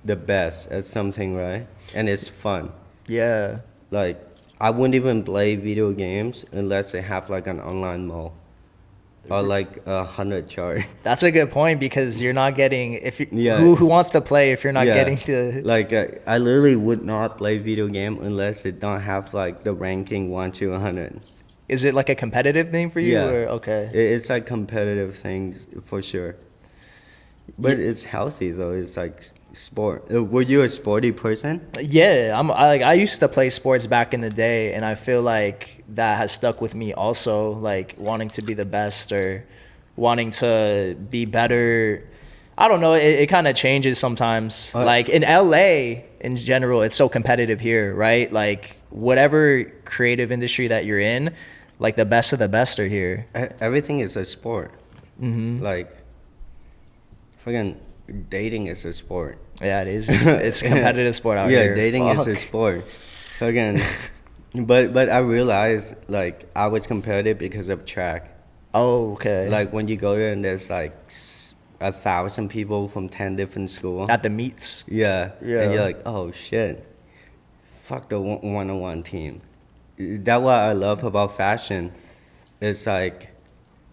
the best at something, right? And it's fun. yeah. Like, I wouldn't even play video games unless they have like an online mode or like 100 chart. That's a good point because you're not getting if you, Yeah. who wants to play if you're not Yeah. getting to. Like, I literally would not play video game unless it don't have like the ranking 1 to 100. Is it like a competitive thing for you? Yeah. Or, okay. It's like competitive things for sure. But it's healthy though. It's like sport. Were you a sporty person? Yeah, I used to play sports back in the day, and I feel like that has stuck with me also, like wanting to be the best or wanting to be better. I don't know, it kind of changes sometimes. Like in LA in general, it's so competitive here, right? Like whatever creative industry that you're in, like the best of the best are here. Everything is a sport. Like, fucking dating is a sport. Yeah, it is. It's a competitive sport out here. Yeah, dating is a Fuck. sport. Fucking, but I realized like I was competitive because of track. Oh, okay. Like when you go there and there's like 1,000 people from 10 different schools. At the meets. Yeah. Yeah. And you're like, oh shit. Fuck the one-on-one team. That's what I love about fashion. It's like,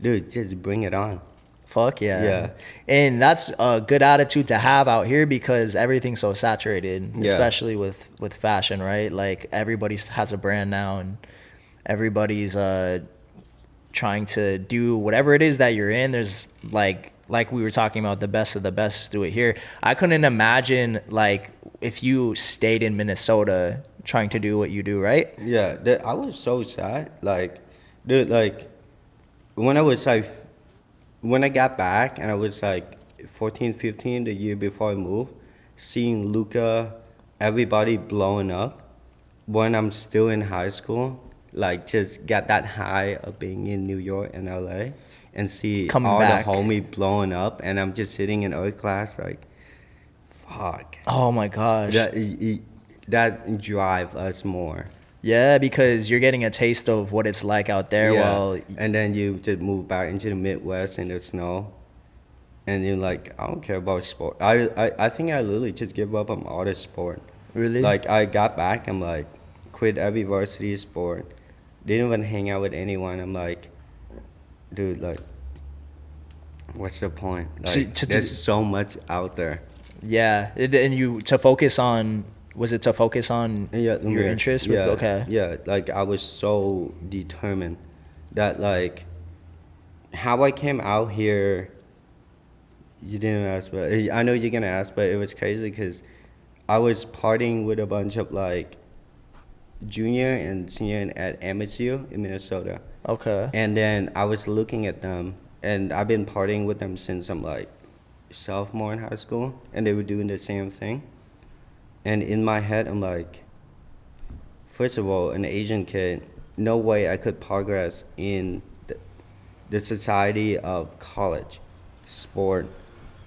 dude, just bring it on. Fuck yeah. Yeah. And that's a good attitude to have out here because everything's so saturated, Yeah. especially with fashion, right? Like everybody has a brand now and everybody's trying to do whatever it is that you're in. There's like we were talking about, the best of the best do it here. I couldn't imagine like if you stayed in Minnesota trying to do what you do, right? Yeah, I was so sad. Like, dude, like, when I got back and I was like 14, 15, the year before I moved, seeing Luca, everybody blowing up when I'm still in high school, like just got that high of being in New York and LA and see Coming all back. the homie blowing up and I'm just sitting in art class like, fuck. Oh my gosh. That drive us more. Yeah, because you're getting a taste of what it's like out there while and then you just move back into the Midwest in the snow, and you're like, I don't care about sport. I think I literally just give up on all the sport. Really? Like I got back, I'm like, quit every varsity sport. Didn't even hang out with anyone. I'm like, dude, like, what's the point? Like, there's so much out there. Yeah, and you to focus on. Was it to focus on your interest? Yeah, Okay. Yeah, like I was so determined that like how I came out here You didn't ask, but I know you're gonna ask, but it was crazy because I was partying with a bunch of like junior and senior at MSU in Minnesota. Okay. And then I was looking at them, and I've been partying with them since I'm like sophomore in high school, and they were doing the same thing. And in my head, I'm like, first of all, an Asian kid, no way I could progress in the society of college, sport,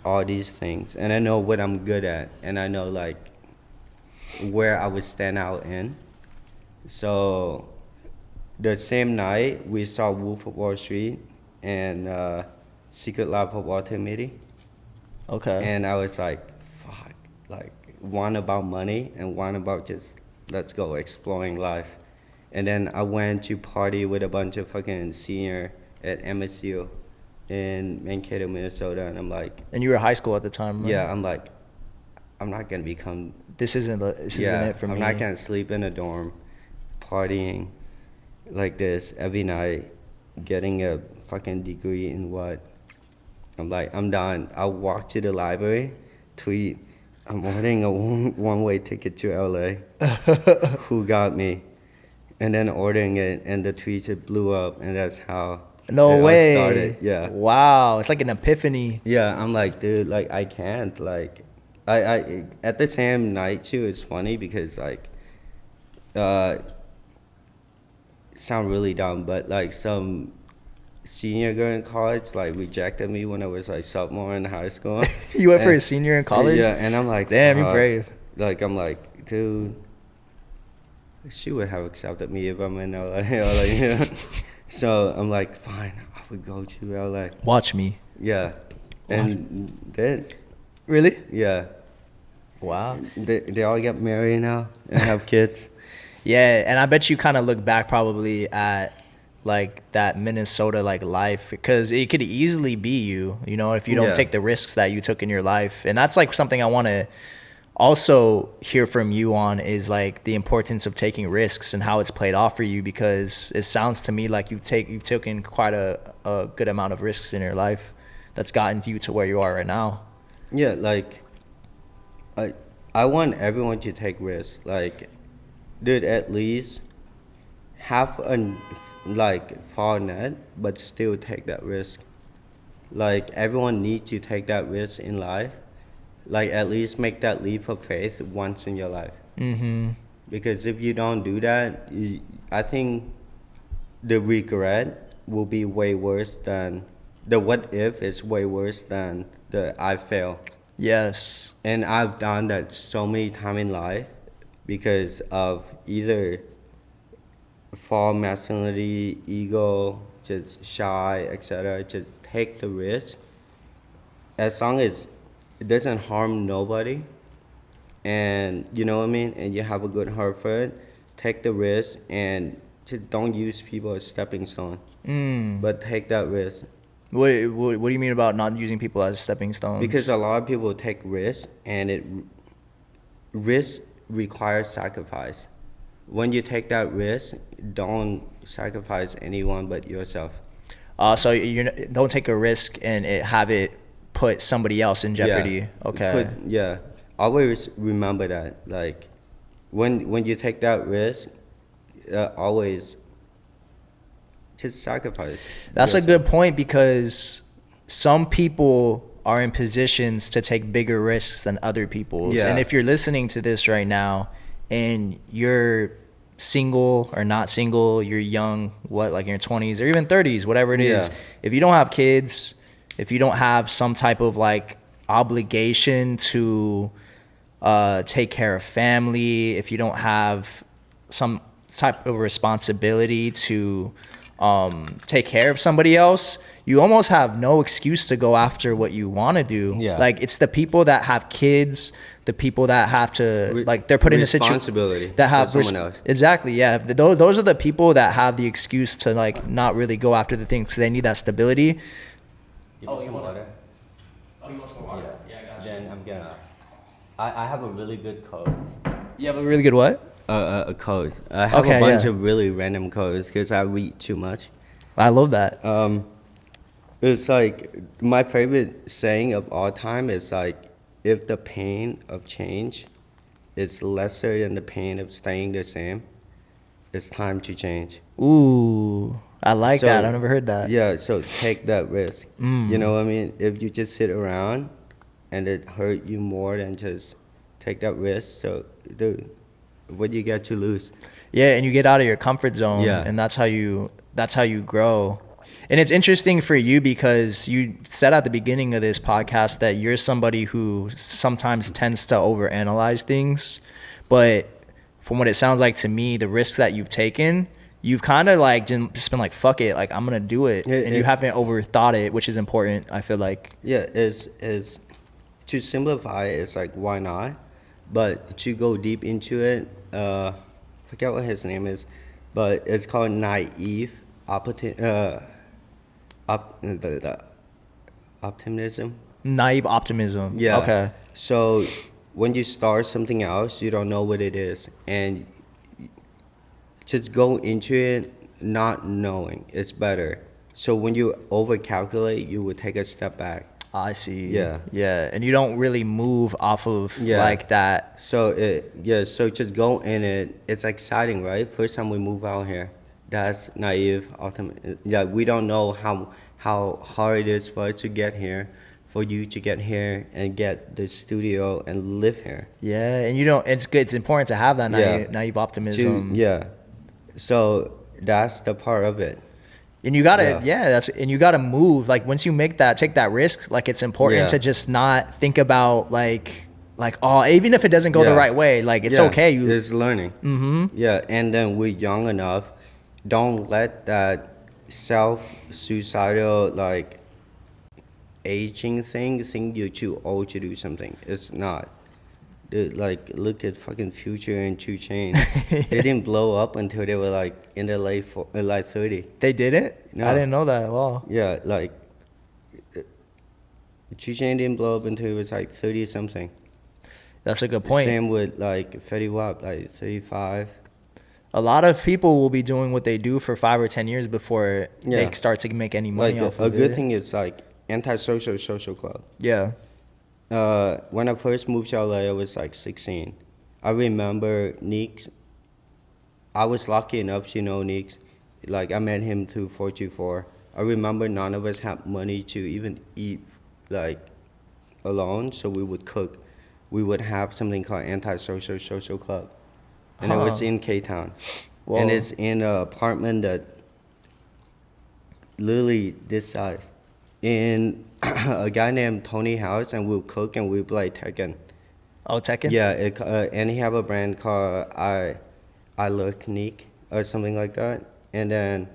all these things. And I know what I'm good at, and I know like where I would stand out in. So the same night, we saw Wolf of Wall Street and Secret Life of Walter Mitty. Okay. And I was like, fuck, like one about money and one about just let's go exploring life. And then I went to party with a bunch of fucking senior at MSU in Mankato, Minnesota, and I'm like, And you were high school at the time, right? yeah, I'm like, I'm not gonna become, This isn't it for me. I'm not gonna sleep in a dorm, partying like this every night, getting a fucking degree in what? I'm like, I'm done. I'll walk to the library, tweet, I'm ordering a one-way ticket to LA. Who got me? And then ordering it, and the tweets it blew up, and that's how No it all way. started. Yeah. Wow. It's like an epiphany. Yeah, I'm like, dude, like I can't, like, I at the same night too. It's funny because like, sound really dumb, but like some senior girl in college like rejected me when I was like sophomore in high school. You went for a senior in college? Yeah, and I'm like, damn, you're fuck. brave. Like I'm like, dude, she would have accepted me if I'm in LA. Like, you know? So I'm like, fine, I would go to LA. Watch me. Yeah, and then Really? yeah, Wow. they all get married now and have kids. Yeah, and I bet you kind of look back probably at like that Minnesota like life, because it could easily be you know, if you don't Yeah. take the risks that you took in your life. And that's like something I want to also hear from you on, is like the importance of taking risks and how it's played off for you, because it sounds to me like you've taken quite a good amount of risks in your life that's gotten you to where you are right now. Yeah, like I want everyone to take risks. Like, dude, at least have a like far net, but still take that risk. Like everyone needs to take that risk in life. Like at least make that leap of faith once in your life. Mm-hmm. Because if you don't do that, I think the regret will be way worse than the what if is way worse than the I fail. Yes. And I've done that so many times in life because of either fall masculinity, ego, just shy, etc. Just take the risk. As long as it doesn't harm nobody, and you know what I mean, and you have a good heart for it, take the risk and just don't use people as stepping stone. But take that risk. What do you mean about not using people as stepping stones? Because a lot of people take risks, and risk requires sacrifice. When you take that risk, don't sacrifice anyone but yourself. So you don't take a risk and have it put somebody else in jeopardy. Okay. Always remember that. Like, when you take that risk, always just sacrifice. That's yourself. a good point, because some people are in positions to take bigger risks than other people. Yeah. And if you're listening to this right now and you're single or not single, you're young, like in your 20s or even 30s, whatever it is, if you don't have kids, if you don't have some type of like obligation to take care of family, if you don't have some type of responsibility to take care of somebody else, you almost have no excuse to go after what you want to do. Yeah. Like, it's the people that have kids, the people that have to, like, they're put in a situation responsibility that have for someone else. Exactly, yeah. Those are the people that have the excuse to like not really go after the things, because they need that stability. Give me some water. Oh, you want some water? Yeah, I got you. Then I'm gonna. I have a really good code. You have a really good what? A code. I have Okay, a bunch yeah. of really random codes because I read too much. I love that. It's like my favorite saying of all time is like, if the pain of change is lesser than the pain of staying the same, it's time to change. Ooh, I like So, that. I've never heard that. Yeah, so take that risk. You know what I mean? If you just sit around and it hurt you more than just take that risk, so dude, what you got to lose? Yeah, and you get out of your comfort zone, Yeah. and that's how you grow. And it's interesting for you because you said at the beginning of this podcast that you're somebody who sometimes tends to overanalyze things, but from what it sounds like to me, the risks that you've taken, you've kind of like just been like, fuck it, like I'm gonna do it, and you haven't overthought it, which is important. I feel like. Yeah, is to simplify, it's like why not? But to go deep into it, forget what his name is, but it's called naive optimism. Naive optimism. Yeah. Okay. So when you start something else, you don't know what it is, and just go into it not knowing. It's better. So when you overcalculate, you will take a step back. I see. Yeah. Yeah, and you don't really move off of like that. So so just go in it. It's exciting, right? First time we move out here, that's naive. Yeah, we don't know how hard it is for us to get here, for you to get here and get the studio and live here. Yeah, and you don't. It's good. It's important to have that naive optimism. So that's the part of it. And you gotta, and you gotta move. Like once you take that risk, like it's important to just not think about like, oh, even if it doesn't go the right way, like it's okay. It's learning. Mm-hmm. Yeah, and then we're young enough. Don't let that suicidal like aging thing think you're too old to do something. It's not. Dude, like look at fucking Future and 2 Chainz. They didn't blow up until they were like in their late 30. They did it? No. I didn't know that. Wow. Yeah, like 2 Chainz didn't blow up until he was like 30 something. That's a good point. Same with like Fetty Wap, like 35. A lot of people will be doing what they do for 5 or 10 years before they start to make any money like off of it. A good thing is like antisocial social club. Yeah. When I first moved to LA, I was like 16. I remember Neeks. I was lucky enough to know Neeks. Like I met him through 424. I remember none of us had money to even eat like alone, so we would cook. We would have something called antisocial social club, and it was in K-Town. Whoa. And it's in an apartment that literally this size. In a guy named Tony house, and we'll cook and we'll play Tekken. Oh, Tekken? Yeah, and he have a brand called I Look Unique or something like that. And then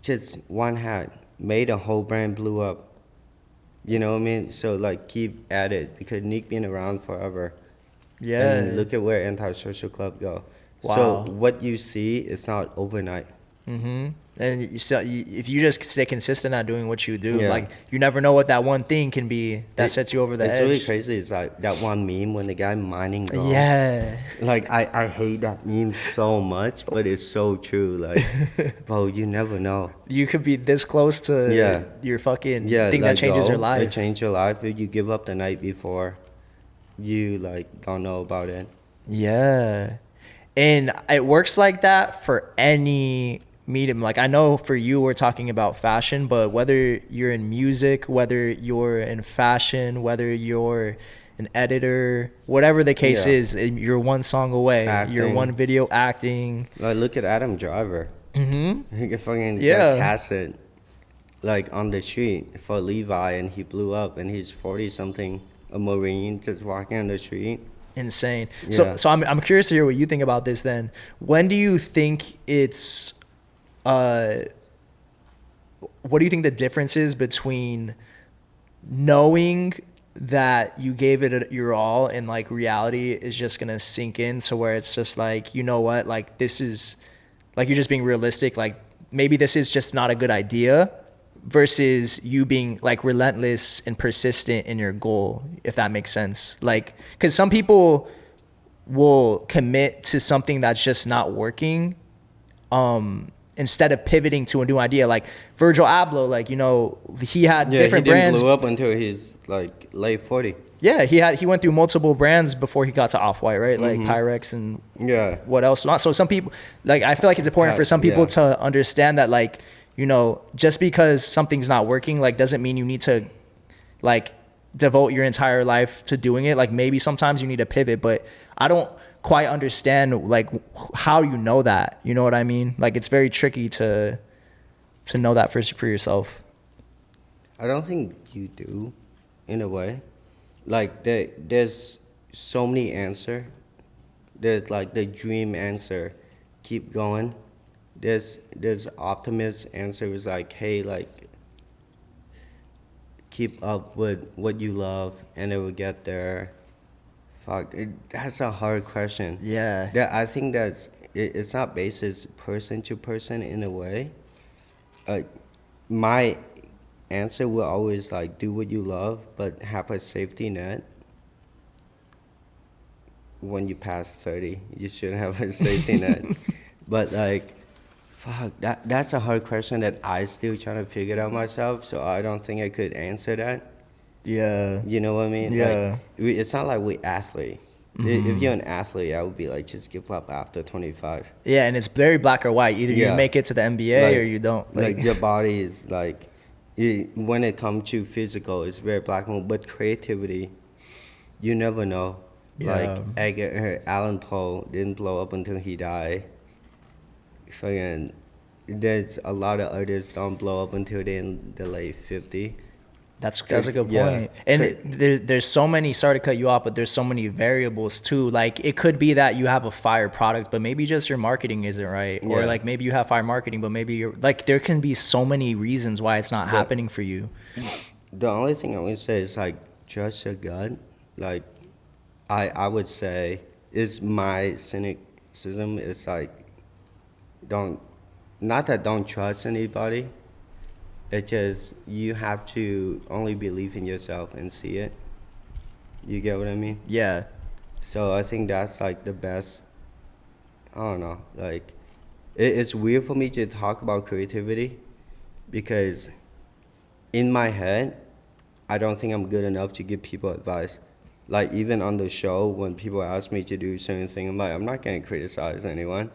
just one hat made a whole brand blew up. You know what I mean? So like keep at it because Nick been around forever. Yeah. And look at where Antisocial Club go. Wow. So what you see is not overnight. Mm-hmm. And if you just stay consistent at doing what you do, like you never know what that one thing can be that sets you over the edge. It's really crazy. It's like that one meme when the guy mining gold. Yeah. Like I hate that meme so much, but it's so true. Like, bro, you never know. You could be this close to your fucking thing that changes your life. It changes your life if you give up the night before. You like don't know about it. Yeah. And it works like that for any medium. Like I know for you we're talking about fashion, but whether you're in music, whether you're in fashion, whether you're an editor, whatever the case is, you're one song away. Acting. You're one video acting. Like look at Adam Driver. Mm-hmm. He fucking got casted like on the street for Levi, and he blew up, and he's 40 something, a Marine just walking on the street. Insane. Yeah. So I'm curious to hear what you think about this then. When do you think it's what do you think the difference is between knowing that you gave it your all and like reality is just gonna sink in to where it's just like, you know what, like this is like you're just being realistic, like maybe this is just not a good idea, versus you being like relentless and persistent in your goal, if that makes sense? Like, because some people will commit to something that's just not working, instead of pivoting to a new idea. Like Virgil Abloh, like, you know, he had different brands. He didn't blow up until he's like late 40. Yeah, he went through multiple brands before he got to Off-White, right? Like Pyrex and what else? So some people, like, I feel like it's important for some people to understand that, like, you know, just because something's not working, like, doesn't mean you need to, like, devote your entire life to doing it. Like, maybe sometimes you need to pivot, but I don't quite understand, like, how you know that. You know what I mean? Like, it's very tricky to know that for yourself. I don't think you do, in a way. Like, there's so many answers. There's like the dream answer, keep going. There's optimist answer is like, hey, like, keep up with what you love and it will get there. Fuck, that's a hard question. Yeah. I think it's not based person to person in a way. My answer will always like do what you love, but have a safety net. When you pass 30, you should have a safety net. But like, fuck, that's a hard question that I still trying to figure out myself. So I don't think I could answer that. Yeah. You know what I mean? Yeah. Like, it's not like we athlete. If you're an athlete, I would be like, just give up after 25. Yeah, and it's very black or white. Either you make it to the NBA like, or you don't. Like your body is like, when it comes to physical, it's very black and white. But creativity, you never know. Yeah. Like Alan Poe didn't blow up until he died. Fucking, there's a lot of artists don't blow up until they're in the late 50. That's a good point. And there's so many, sorry to cut you off, but there's so many variables too. Like, it could be that you have a fire product, but maybe just your marketing isn't right. Or like, maybe you have fire marketing, but maybe you're like, there can be so many reasons why it's not happening for you. The only thing I would say is like, trust your gut. Like, I would say, is my cynicism is like, don't trust anybody. It's just, you have to only believe in yourself and see it. You get what I mean? Yeah. So I think that's like the best. I don't know. Like, it's weird for me to talk about creativity because in my head, I don't think I'm good enough to give people advice. Like, even on the show, when people ask me to do certain things, I'm like, I'm not going to criticize anyone.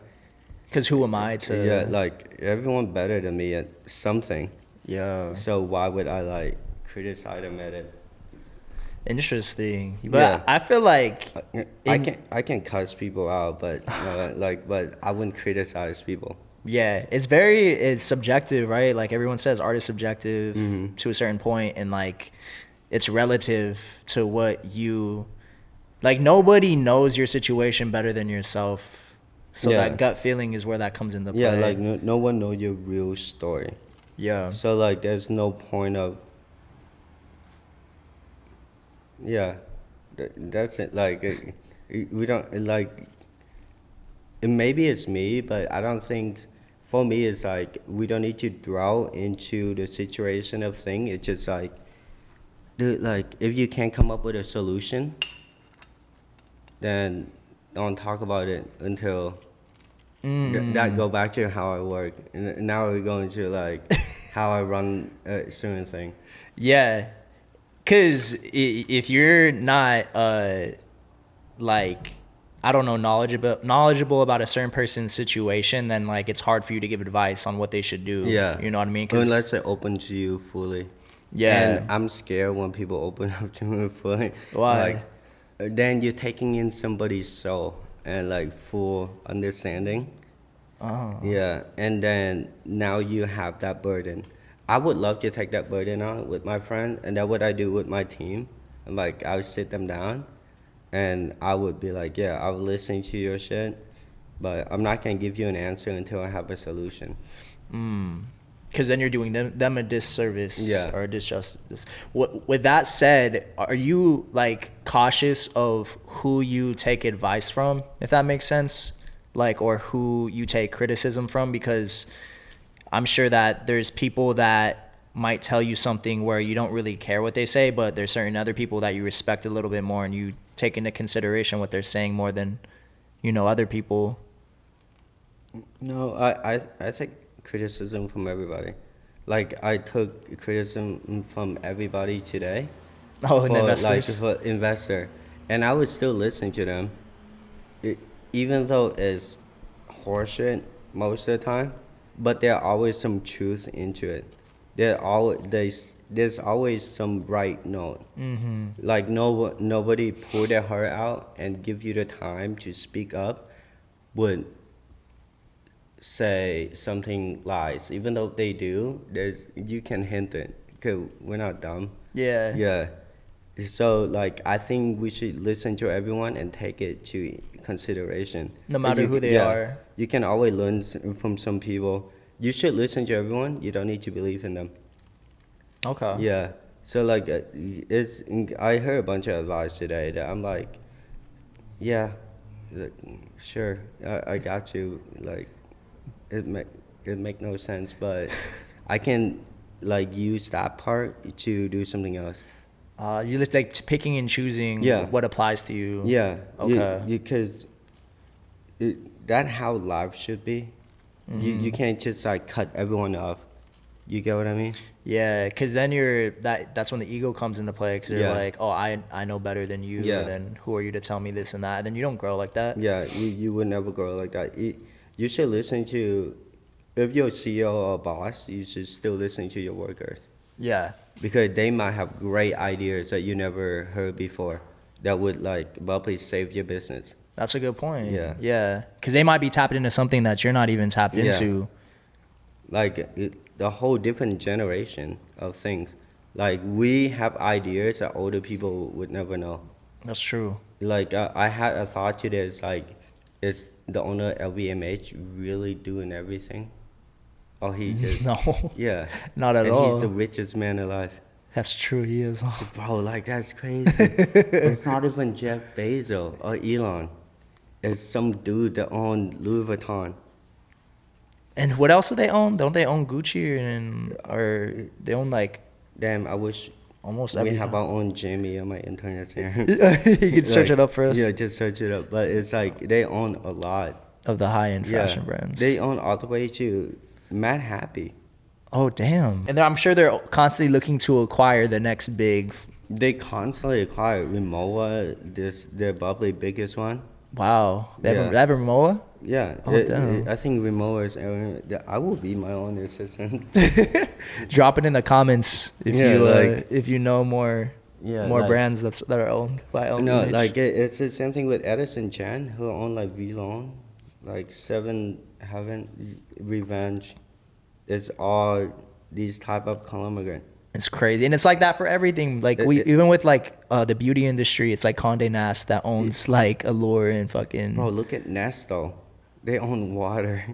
Because who am I to... Yeah, like, everyone better than me at something. Yeah. So why would I, like, criticize them at it? Interesting. But I feel like... I can cuss people out, but, but I wouldn't criticize people. Yeah, it's subjective, right? Like, everyone says art is subjective to a certain point, and, like, it's relative to what you... Like, nobody knows your situation better than yourself. So that gut feeling is where that comes into play. Yeah, like, no one knows your real story. Yeah. So, like, there's no point of... Yeah, that's it. Like, we don't, like... Maybe it's me, but I don't think... For me, it's like, we don't need to dwell into the situation of thing. It's just like, dude, like, if you can't come up with a solution, then don't talk about it until... that go back to how I work. And now we're going to, like, how I run a certain thing. Yeah. Because if you're not, like... I don't know, knowledgeable about a certain person's situation, then, like, it's hard for you to give advice on what they should do. Yeah. You know what I mean? Unless they open to you fully. Yeah. And I'm scared when people open up to me fully. Why? Like, then you're taking in somebody's soul and, like, full understanding. Oh. Yeah. And then now you have that burden. I would love to take that burden on with my friend, and that's what I do with my team. And, like, I would sit them down. And I would be like, yeah, I will listen to your shit, but I'm not going to give you an answer until I have a solution. Because then you're doing them a disservice or a disjustice. With that said, are you, like, cautious of who you take advice from, if that makes sense? Like, or who you take criticism from? Because I'm sure that there's people that might tell you something where you don't really care what they say, but there's certain other people that you respect a little bit more and you take into consideration what they're saying more than, you know, other people. No, I think criticism from everybody. Like I took criticism from everybody today Oh, and like investors. for investor, and I would still listen to them, it, even though it's horseshit most of the time, but there always some truth into it. There's always some right note. Like nobody pull their heart out and give you the time to speak up would say something lies. Even though they do, there's you can hint it because we're not dumb. Yeah. Yeah. So like I think we should listen to everyone and take it to consideration. No matter who they are. You can always learn from some people. You should listen to everyone. You don't need to believe in them. Okay. Yeah. So like it's I heard a bunch of advice today that I'm like, yeah, like, sure, I got you. Like it make no sense, but I can like use that part to do something else. You like picking and choosing Yeah. what applies to you. Yeah. Okay. Because that how life should be. You can't just like cut everyone off. You get what I mean? Yeah, because then that's when the ego comes into play, because you're Yeah. like, oh, I know better than you, Yeah. and then who are you to tell me this and that? And then you don't grow like that. Yeah, you would never grow like that. You should listen to, if you're a CEO or a boss, you should still listen to your workers. Yeah. Because they might have great ideas that you never heard before that would like probably save your business. That's a good point. Yeah. Yeah. Because they might be tapped into something that you're not even tapped Yeah. into. Like the whole different generation of things. Like we have ideas that older people would never know. That's true. Like I had a thought today. It's like, is the owner of LVMH really doing everything? Or he just No. yeah, Not at and all. he's the richest man alive. That's true. He is. Bro, like that's crazy. It's not even Jeff Bezos or Elon. It's some dude that owned Louis Vuitton. And what else do they own? Don't they own Gucci or they own like Damn, I wish almost we everything? have our own Jimmy on my internet here. You can search it up for us. Yeah, just search it up. But it's like they own a lot. Of the high-end Yeah. fashion brands. They own all the way to Mad Happy. Oh, damn. And I'm sure they're constantly looking to acquire the next big. They constantly acquire Rimowa, their probably biggest one. Wow. They Yeah. have Rimowa? Yeah, Oh, damn. I think Rimowa is. I will be my own assistant. Drop it in the comments if you know more Like, brands that are owned by LVMH. No, like it's the same thing with Edison Chan, who own like Vlone, like Seven Heaven, Revenge. It's all these type of conglomerate. It's crazy, and it's like that for everything. Like even with like the beauty industry, it's like Condé Nast that owns like Allure and fucking. Bro, look at Nesto. They own water.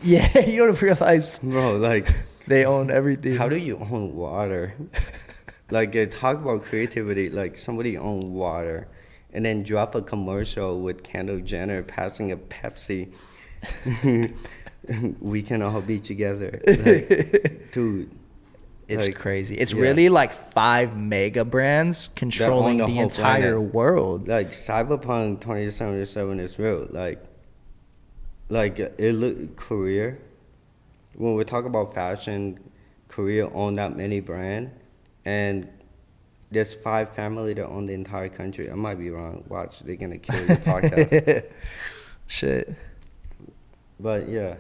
Yeah, you don't realize Bro, like they own everything. how do you own water? Like talk about creativity. Like somebody own water, and then drop a commercial with Kendall Jenner passing a Pepsi. We can all be together, like, dude. It's like, crazy. It's yeah. really like 5 mega brands controlling the the whole entire planet. world. Like Cyberpunk 2077 is real. Like it look Korea. When we talk about fashion, Korea own that many brand, and there's 5 family that own the entire country. I might be wrong. Watch, they're gonna kill the podcast. Shit. But yeah,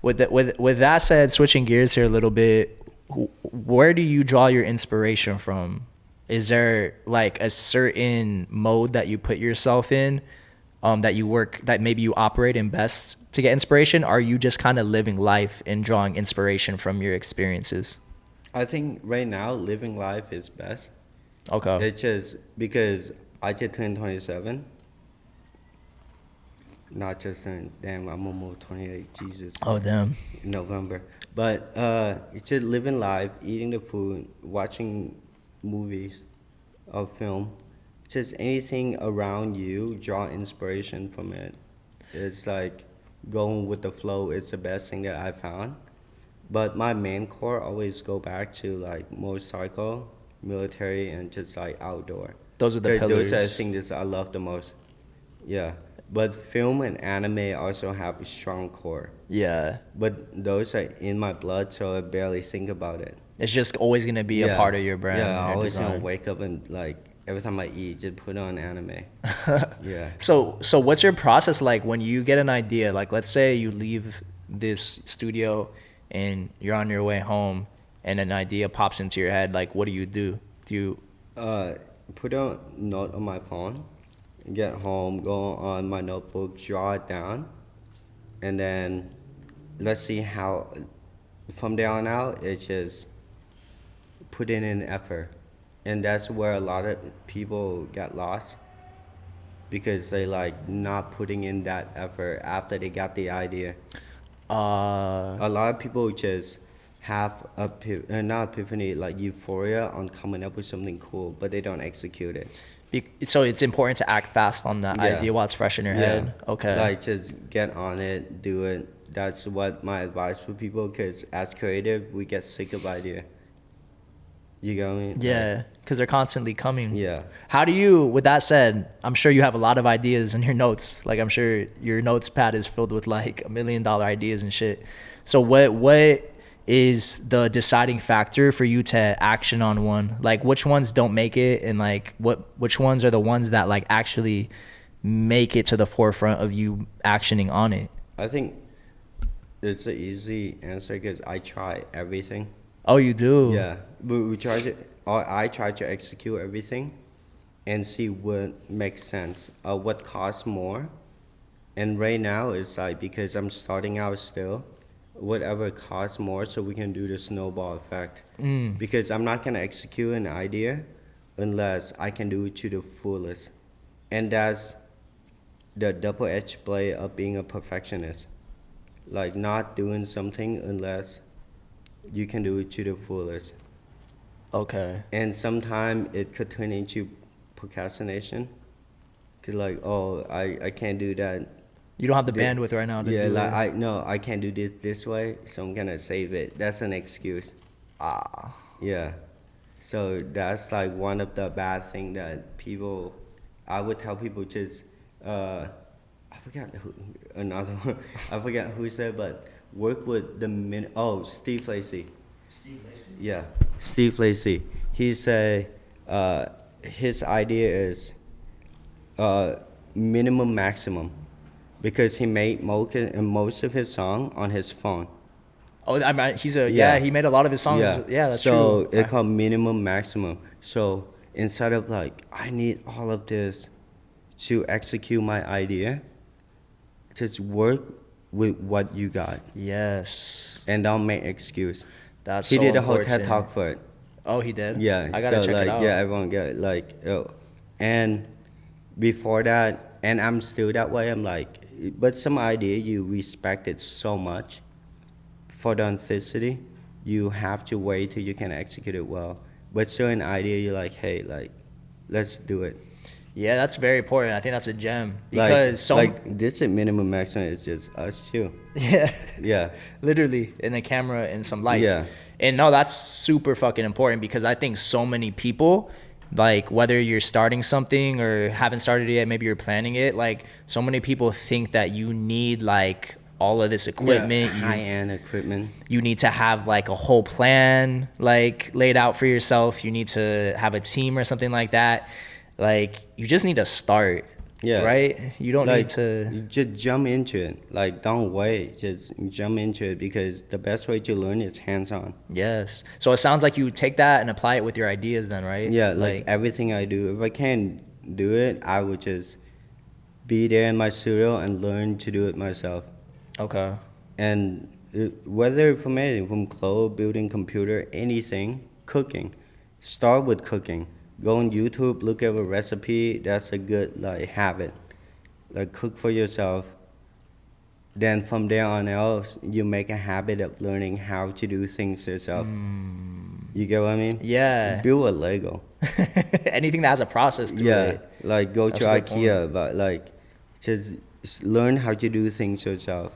With that said, switching gears here a little bit, where do you draw your inspiration from? Is there like a certain mode that you put yourself in, that maybe you operate in best to get inspiration? Or are you just kind of living life and drawing inspiration from your experiences? I think right now living life is best. Okay. It's just because I just turned 27. Not just turned, damn, I'm almost 28, Jesus. Oh, damn. In November. But it's just living life, eating the food, watching movies or film. Just anything around you, draw inspiration from it. It's like going with the flow is the best thing that I found. But my main core always go back to like motorcycle, military, and just like outdoor. Those are the 'Cause pillars. those are the things that I love the most. Yeah. But film and anime also have a strong core. Yeah. But those are in my blood, so I barely think about it. It's just always gonna be a part of your brand. Yeah, I your always design. wake up and like every time I eat, just put on anime. Yeah. So what's your process like when you get an idea? Like, let's say you leave this studio and you're on your way home, and an idea pops into your head. Like, what do you do? Do you Put a note on my phone, get home, go on my notebook, draw it down, and then let's see how from there on out it's just put in an effort. And that's where a lot of people get lost because they like not putting in that effort after they got the idea. A lot of people just have not epiphany, like euphoria on coming up with something cool, but they don't execute it. So it's important to act fast on that Yeah. idea while it's fresh in your head. Okay. Like just get on it, do it. That's what my advice for people, because as creative, we get sick of idea. You get what I mean? Yeah, because they're constantly coming. Yeah. How do you, with that said, I'm sure you have a lot of ideas in your notes. Like, I'm sure your notes pad is filled with like $1 million ideas and shit. So what is the deciding factor for you to action on one? Like, which ones don't make it, and like which ones are the ones that like actually make it to the forefront of you actioning on it? I think it's an easy answer because I try everything. Oh, you do? Yeah, we try to. I try to execute everything, and see what makes sense. What costs more, and right now it's like because I'm starting out still, whatever costs more, so we can do the snowball effect. Because I'm not gonna execute an idea unless I can do it to the fullest, and that's the double-edged blade of being a perfectionist. Like not doing something unless you can do it to the fullest. Okay. And sometimes it could turn into procrastination. Cause like, oh, I can't do that. You don't have the bandwidth right now to Yeah, do like it. I can't do this way, so I'm gonna save it. That's an excuse. Yeah. So that's like one of the bad thing that people, I would tell people just, I forgot who, another one. I forgot who said, but work with the Steve Lacy. Steve Lacy? Yeah, Steve Lacy. He said his idea is minimum maximum, because he made most of his song on his phone. Oh, I mean, he made a lot of his songs. Yeah, that's true. So it's called minimum maximum. So instead of like, I need all of this to execute my idea, just work with what you got. Yes. And don't make excuse. That's He so did a whole important. TED talk for it. Oh, he did? Yeah. I gotta so check like, it out. yeah, everyone get it. Like, and before that, and I'm still that way. I'm like, but some idea you respect it so much for the authenticity, you have to wait till you can execute it well. But certain idea, you're like, hey, like, let's do it. Yeah, that's very important. I think that's a gem because like this at minimum maximum is just us too. Yeah. Yeah. Literally, in the camera and some lights. Yeah. And no, that's super fucking important because I think so many people, like whether you're starting something or haven't started it yet, maybe you're planning it, like so many people think that you need like all of this equipment. Yeah, high-end equipment. You need to have like a whole plan like laid out for yourself. You need to have a team or something like that. Like you just need to start. Yeah. Right? You don't like, need to you just jump into it. Like don't wait. Just jump into it because the best way to learn is hands-on. Yes. So it sounds like you take that and apply it with your ideas then, right? Yeah, like everything I do. If I can't do it, I would just be there in my studio and learn to do it myself. Okay. And whether from anything, from clothes, building, computer, anything, cooking, start with cooking. Go on YouTube, look at a recipe. That's a good like habit. Like cook for yourself. Then from there on out, you make a habit of learning how to do things yourself. You get what I mean? Yeah. Build a Lego. Anything that has a process to it. Like go That's to a good IKEA, point. but like just learn how to do things yourself.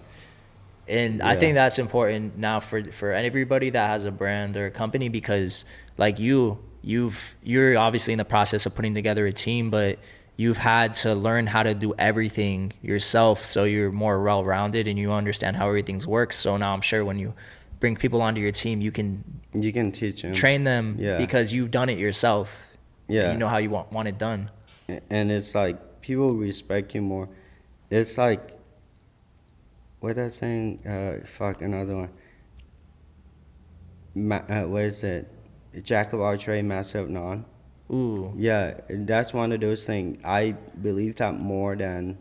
And I think that's important now for everybody that has a brand or a company, because like you're obviously in the process of putting together a team, but you've had to learn how to do everything yourself, so you're more well-rounded and you understand how everything works. So now I'm sure when you bring people onto your team, you can teach them, train them, yeah, because you've done it yourself. Yeah, you know how you want it done. And it's like people respect you more. It's like, what that saying? Fuck, another one. What is it? Jack of all trades, master of none. Ooh. Yeah, that's one of those things. I believe that more than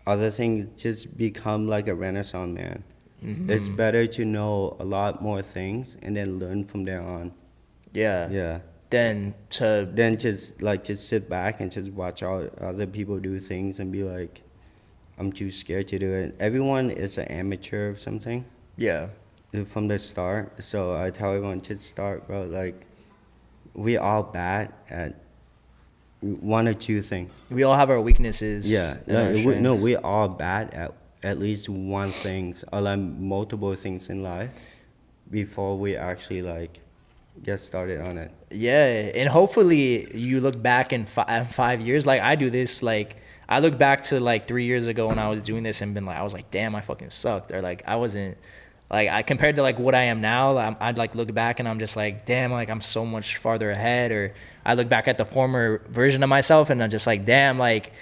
other things. Just become like a Renaissance man. Mm-hmm. It's better to know a lot more things and then learn from there on. Yeah. Yeah. Then just sit back and just watch all other people do things and be like, I'm too scared to do it. Everyone is an amateur of something. Yeah. From the start. So I tell everyone, just start, bro. Like, we all bad at one or two things. We all have our weaknesses. Yeah. And our strengths. We all bad at least one thing or like multiple things in life before we actually like get started on it. Yeah, and hopefully you look back in 5 years, like I do this, like I look back to like 3 years ago when I was doing this and been like, I was like, damn, I fucking sucked, or like I wasn't, like I compared to like what I am now, I'd like look back and I'm just like, damn, like I'm so much farther ahead. Or I look back at the former version of myself and I'm just like, damn, like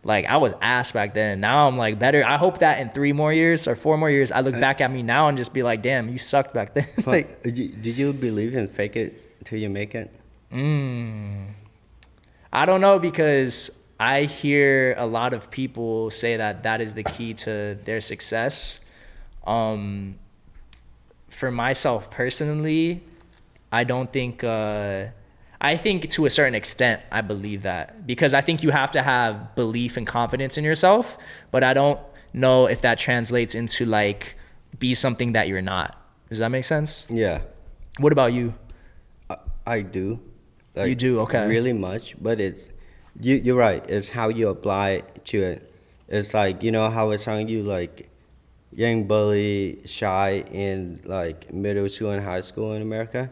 I was ass back then. Now I'm like better. I hope that in 3 more years or 4 more years, I look back at me now and just be like, damn, you sucked back then. Like, did you believe in fake it till you make it? I don't know, because I hear a lot of people say that is the key to their success. For myself personally, I don't think, I think to a certain extent, I believe that, because I think you have to have belief and confidence in yourself, but I don't know if that translates into like be something that you're not. Does that make sense? Yeah. What about you? I do. Like, you do? Okay. Really much, but it's, you're right. It's how you apply to it. It's like, you know how it's telling you like getting bullied, shy in like middle school and high school in America.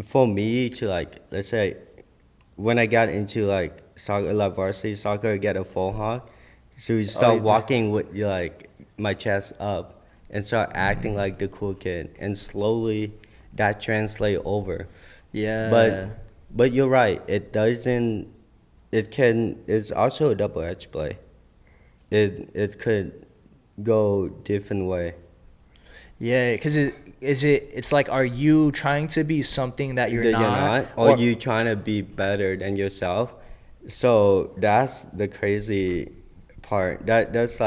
For me to like, let's say, when I got into like soccer, like varsity soccer, get a full hog, so you start walking with like my chest up and start acting like the cool kid, and slowly that translate over. Yeah. But you're right. It doesn't. It can. It's also a double-edged blade. It could go different way. Yeah, because it's like, are you trying to be something that you're not? Or you trying to be better than yourself? So that's the crazy part. That's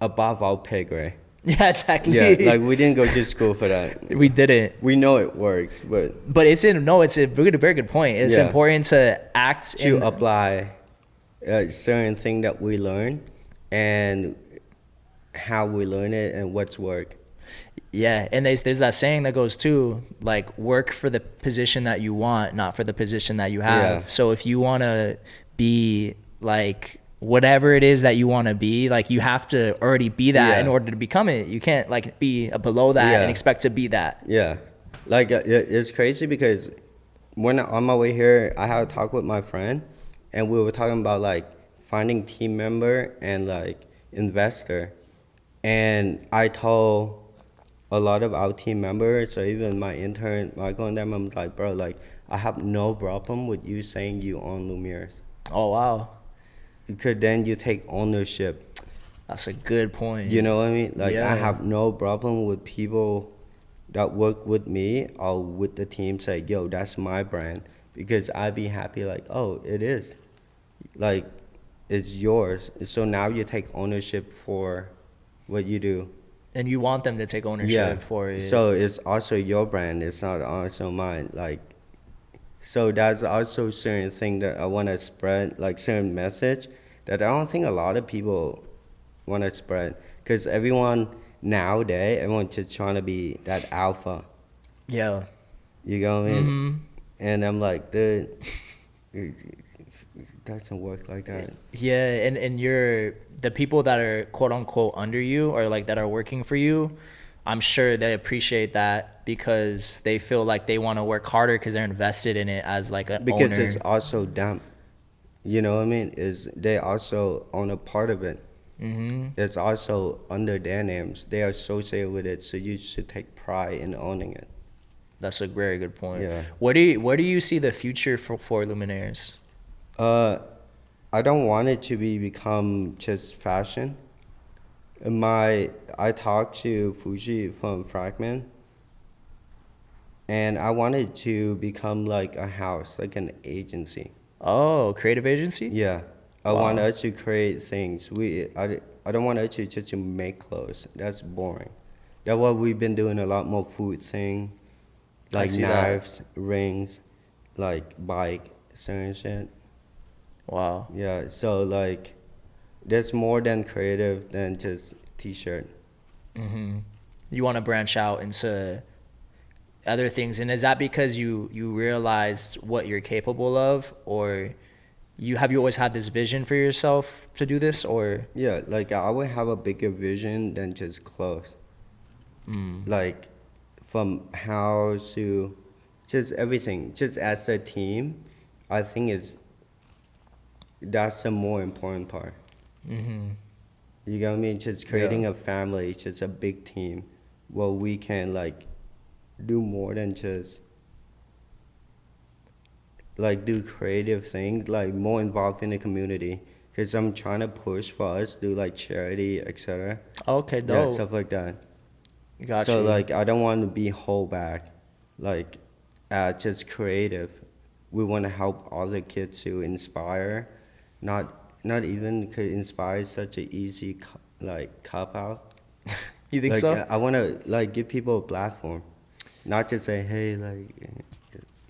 above our pay grade. Yeah, exactly. Yeah, like we didn't go to school for that. We didn't. We know it works, but it's a very good point. It's important to act to apply a certain thing that we learn and how we learn it and what's work. Yeah, and there's that saying that goes too, like, work for the position that you want, not for the position that you have. Yeah. So if you want to be like whatever it is that you want to be, like you have to already be that in order to become it. You can't like be below that and expect to be that. Yeah, like it's crazy because when on my way here, I had a talk with my friend, and we were talking about like finding team member and like investor, and I told a lot of our team members, or even my intern Michael and them, I'm like, bro, like I have no problem with you saying you own Lumieres. Oh wow. Because then you take ownership. That's a good point. You know what I mean? Like I have no problem with people that work with me or with the team say, yo, that's my brand. Because I'd be happy like, oh, it is. Like, it's yours. So now you take ownership for what you do. And you want them to take ownership for it. So it's also your brand. It's not also mine. Like, so that's also certain thing that I want to spread, like certain message that I don't think a lot of people want to spread. Because everyone nowadays, everyone's just trying to be that alpha. Yeah. You know what I mean? Mm-hmm. And I'm like, dude, it doesn't work like that. Yeah, and you're the people that are quote unquote under you, or like that are working for you, I'm sure they appreciate that because they feel like they want to work harder because they're invested in it as like an because owner. it's also them. You know what I mean? Is they also own a part of it. It's also under their names. They are associated with it, so you should take pride in owning it. That's a very good point. Yeah. Where do you see the future for Lumieres? I don't want it to become just fashion. I talked to Fuji from Fragment, and I want it to become like a house, like an agency. Oh, creative agency? Yeah, I Wow. want us to create things. I don't want us to just to make clothes. That's boring. That's what we've been doing, a lot more food thing, I like see that. knives, rings, like bike, certain shit. Wow. Yeah, so like, there's more than creative than just t-shirt. You want to branch out into other things, and is that because you realized what you're capable of, or you always had this vision for yourself to do this, or Yeah, like I would have a bigger vision than just clothes. Like from house to just everything, just as a team, I think that's the more important part. You get what I mean? Just creating a family, just a big team, where we can like do more than just like do creative things, like more involved in the community. Cause I'm trying to push for us to do like charity, etc. okay, Yeah, dope. stuff like that. Got So you. like I don't want to be hold back, like just creative. We want to help other kids to inspire, not even could inspire such an easy like cop out. You think Like so? I want to like give people a platform, not just say hey like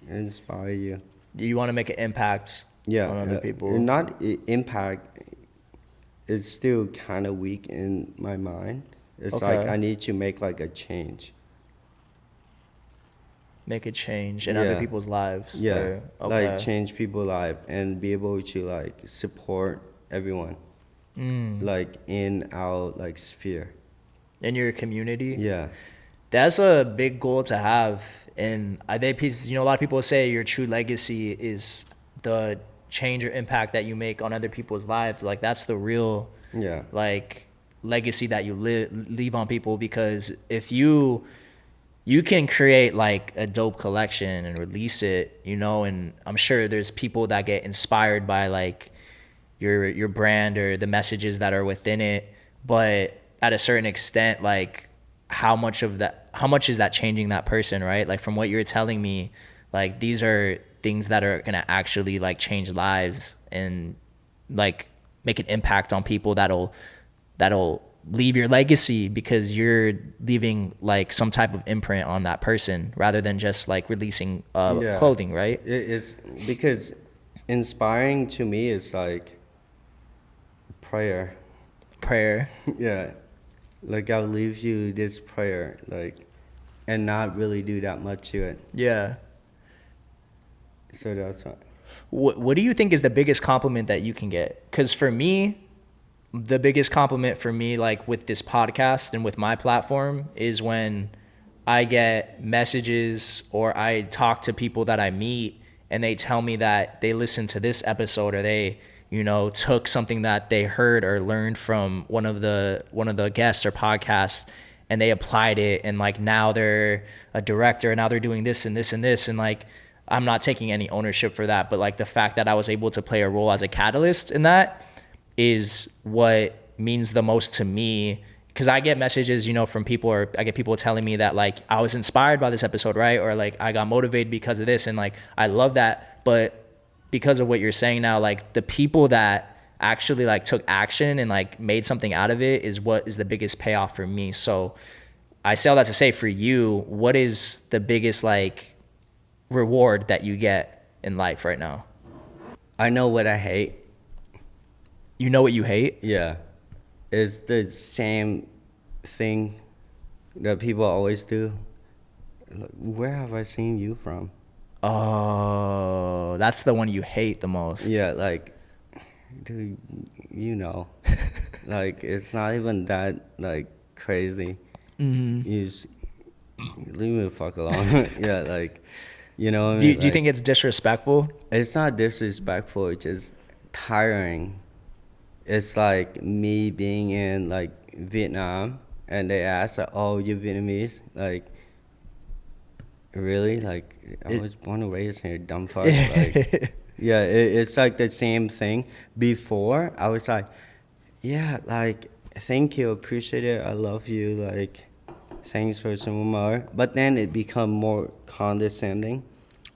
inspire you. You want to make an impact Yeah, on other people. not impact. It's still kind of weak in my mind. It's like Okay. I need to make like a change. Make a change in other Yeah. people's lives. Yeah, Or, like okay. change people's life and be able to like support everyone, like in our like sphere. In your community. Yeah, That's a big goal to have. And I think, a lot of people say your true legacy is the change or impact that you make on other people's lives. Like that's the real, yeah, like legacy that you leave on people. Because if you can create like a dope collection and release it, and I'm sure there's people that get inspired by like your brand or the messages that are within it, but at a certain extent, like how much is that changing that person, right? Like from what you're telling me, like these are things that are gonna actually like change lives and like make an impact on people that'll leave your legacy because you're leaving like some type of imprint on that person rather than just like releasing yeah. clothing, right? It's because inspiring to me is like prayer. Prayer. Yeah, like I'll leave you this prayer, like, and not really do that much to it. Yeah. So that's why. What do you think is the biggest compliment that you can get? Because for me, the biggest compliment for me, like with this podcast and with my platform, is when I get messages or I talk to people that I meet and they tell me that they listened to this episode or they, took something that they heard or learned from one of the guests or podcasts and they applied it and like now they're a director and now they're doing this and this and this and like I'm not taking any ownership for that, but like the fact that I was able to play a role as a catalyst in that is what means the most to me. Because I get messages, from people, or I get people telling me that like I was inspired by this episode, right? Or like I got motivated because of this, and like I love that. But because of what you're saying now, like the people that actually like took action and like made something out of it is what is the biggest payoff for me. So I say all that to say, for you, what is the biggest like reward that you get in life right now? I know what I hate. You know what you hate? Yeah, it's the same thing that people always do. Like, where have I seen you from? Oh, that's the one you hate the most. Yeah, like, dude, like it's not even that like crazy. Leave me the fuck alone. Yeah, like, you know what I mean? Do you think it's disrespectful? It's not disrespectful. It's just tiring. It's like me being in like Vietnam, and they ask, like, "Oh, you're Vietnamese?" Like, really? Like, I was born and raised here, dumb fuck. Like, yeah, it's like the same thing. Before, I was like, yeah, like, thank you, appreciate it, I love you, like, thanks for some more. But then it become more condescending.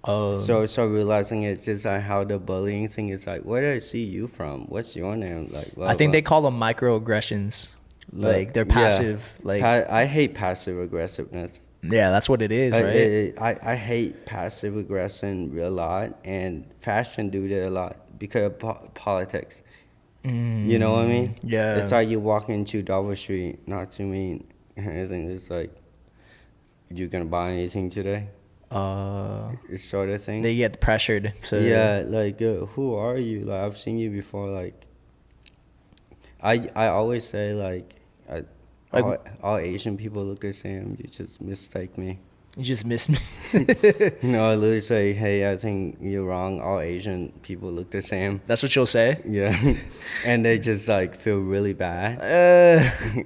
Oh. So realizing it's just like how the bullying thing is like, where do I see you from? What's your name? Like, blah, I think blah. they call them microaggressions. Like they're Yeah. passive. Like I hate passive aggressiveness. yeah, that's what it is, right? I hate passive aggression a lot, and fashion do that a lot because of politics. You know what I mean? Yeah. It's like you walk into Dover Street, not to mean anything. It's like, you gonna buy anything today? Sort of thing. They get pressured to. Yeah, like, who are you? Like, I've seen you before. Like, I always say, like all Asian people look the same. You just mistake me. You just missed me. No, I literally say, hey, I think you're wrong. All Asian people look the same. That's what you'll say? Yeah. And they just like feel really bad.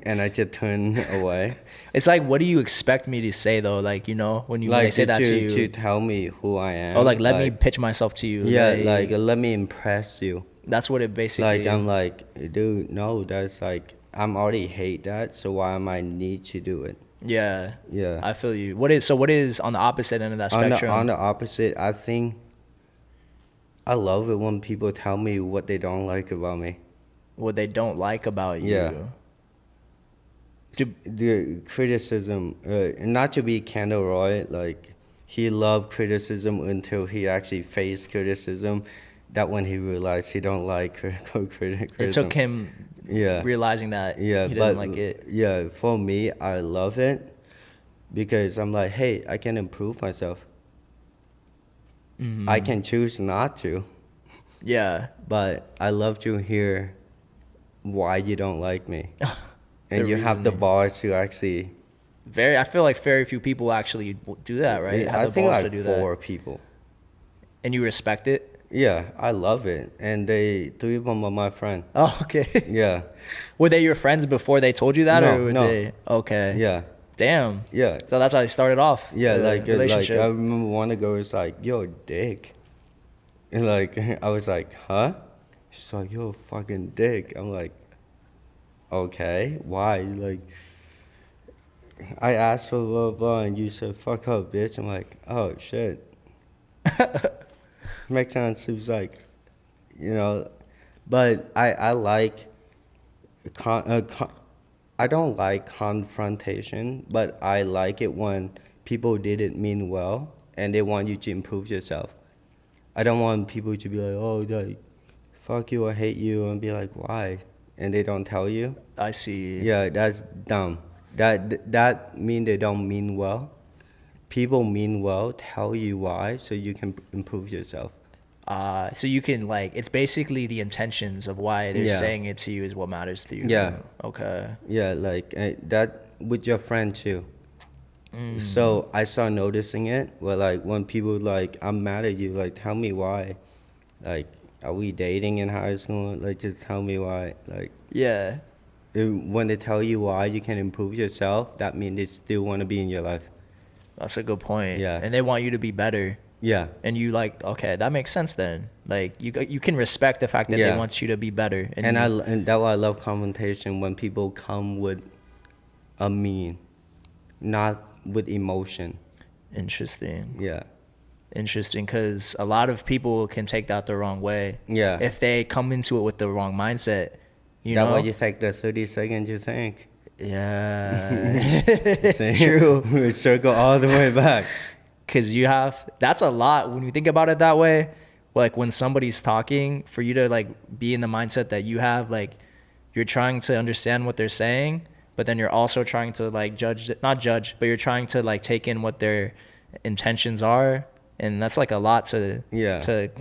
And I just turn away. It's like, what do you expect me to say though? Like, you know, when Like, they say that to you. to tell me who I am. Oh, like, let me pitch myself to you. Yeah, like, let me impress you. That's what it basically. Like, I'm like, dude, no, that's like, I'm already hate that, so why am I need to do it? Yeah. Yeah. I feel you. What is on the opposite end of that spectrum? On the opposite, I think I love it when people tell me what they don't like about me. What they don't like about you. Yeah. The criticism, not to be Kendall Roy, like, he loved criticism until he actually faced criticism. That when he realized he don't like criticism. It took him realizing that he didn't like it. Yeah, for me, I love it because I'm like, hey, I can improve myself. I can choose not to. Yeah. But I love to hear why you don't like me. And you have the balls to actually... I feel like very few people actually do that, right? Yeah, have I the think balls like to do 4 that. people. And you respect it? Yeah, I love it. And 3 of them are my friend. Oh, okay. Yeah. Were they your friends before they told you that? No, or were they? Okay. Yeah. Damn. Yeah. So that's how they started off. Yeah, the like relationship. I remember one girl was like, yo, dick. And like, I was like, huh? She's like, yo, fucking dick. I'm like, okay, why? Like, I asked for blah, blah, and you said, fuck her, bitch. I'm like, oh, shit. Makes sense. It was like, you know, but I like, I don't like confrontation, but I like it when people didn't mean well and they want you to improve yourself. I don't want people to be like, oh, like, fuck you, I hate you, and be like, why? And they don't tell you. I see. Yeah, that's dumb. That mean they don't mean well. People mean well, tell you why, so you can improve yourself. So you can, like, it's basically the intentions of why they're saying it to you is what matters to you. Yeah. Okay. Yeah, like that with your friend too. So I started noticing it. Well, like when people like, I'm mad at you, like tell me why. Like, are we dating in high school? Like, just tell me why. Like, yeah. When they tell you why you can improve yourself, that means they still want to be in your life. That's a good point. Yeah. And they want you to be better. Yeah. And you like, okay, that makes sense then. Like, you can respect the fact that they want you to be better. And that's why I love confrontation, when people come with a mean, not with emotion. Interesting. Yeah. Interesting, because a lot of people can take that the wrong way. Yeah. If they come into it with the wrong mindset, you That's know? why you take the 30 seconds to think. Yeah. It's true. We circle all the way back. Because that's a lot when you think about it that way. Like, when somebody's talking, for you to like be in the mindset that you have, like, you're trying to understand what they're saying, but then you're also trying to like not judge, but you're trying to like take in what their intentions are. And that's like a lot to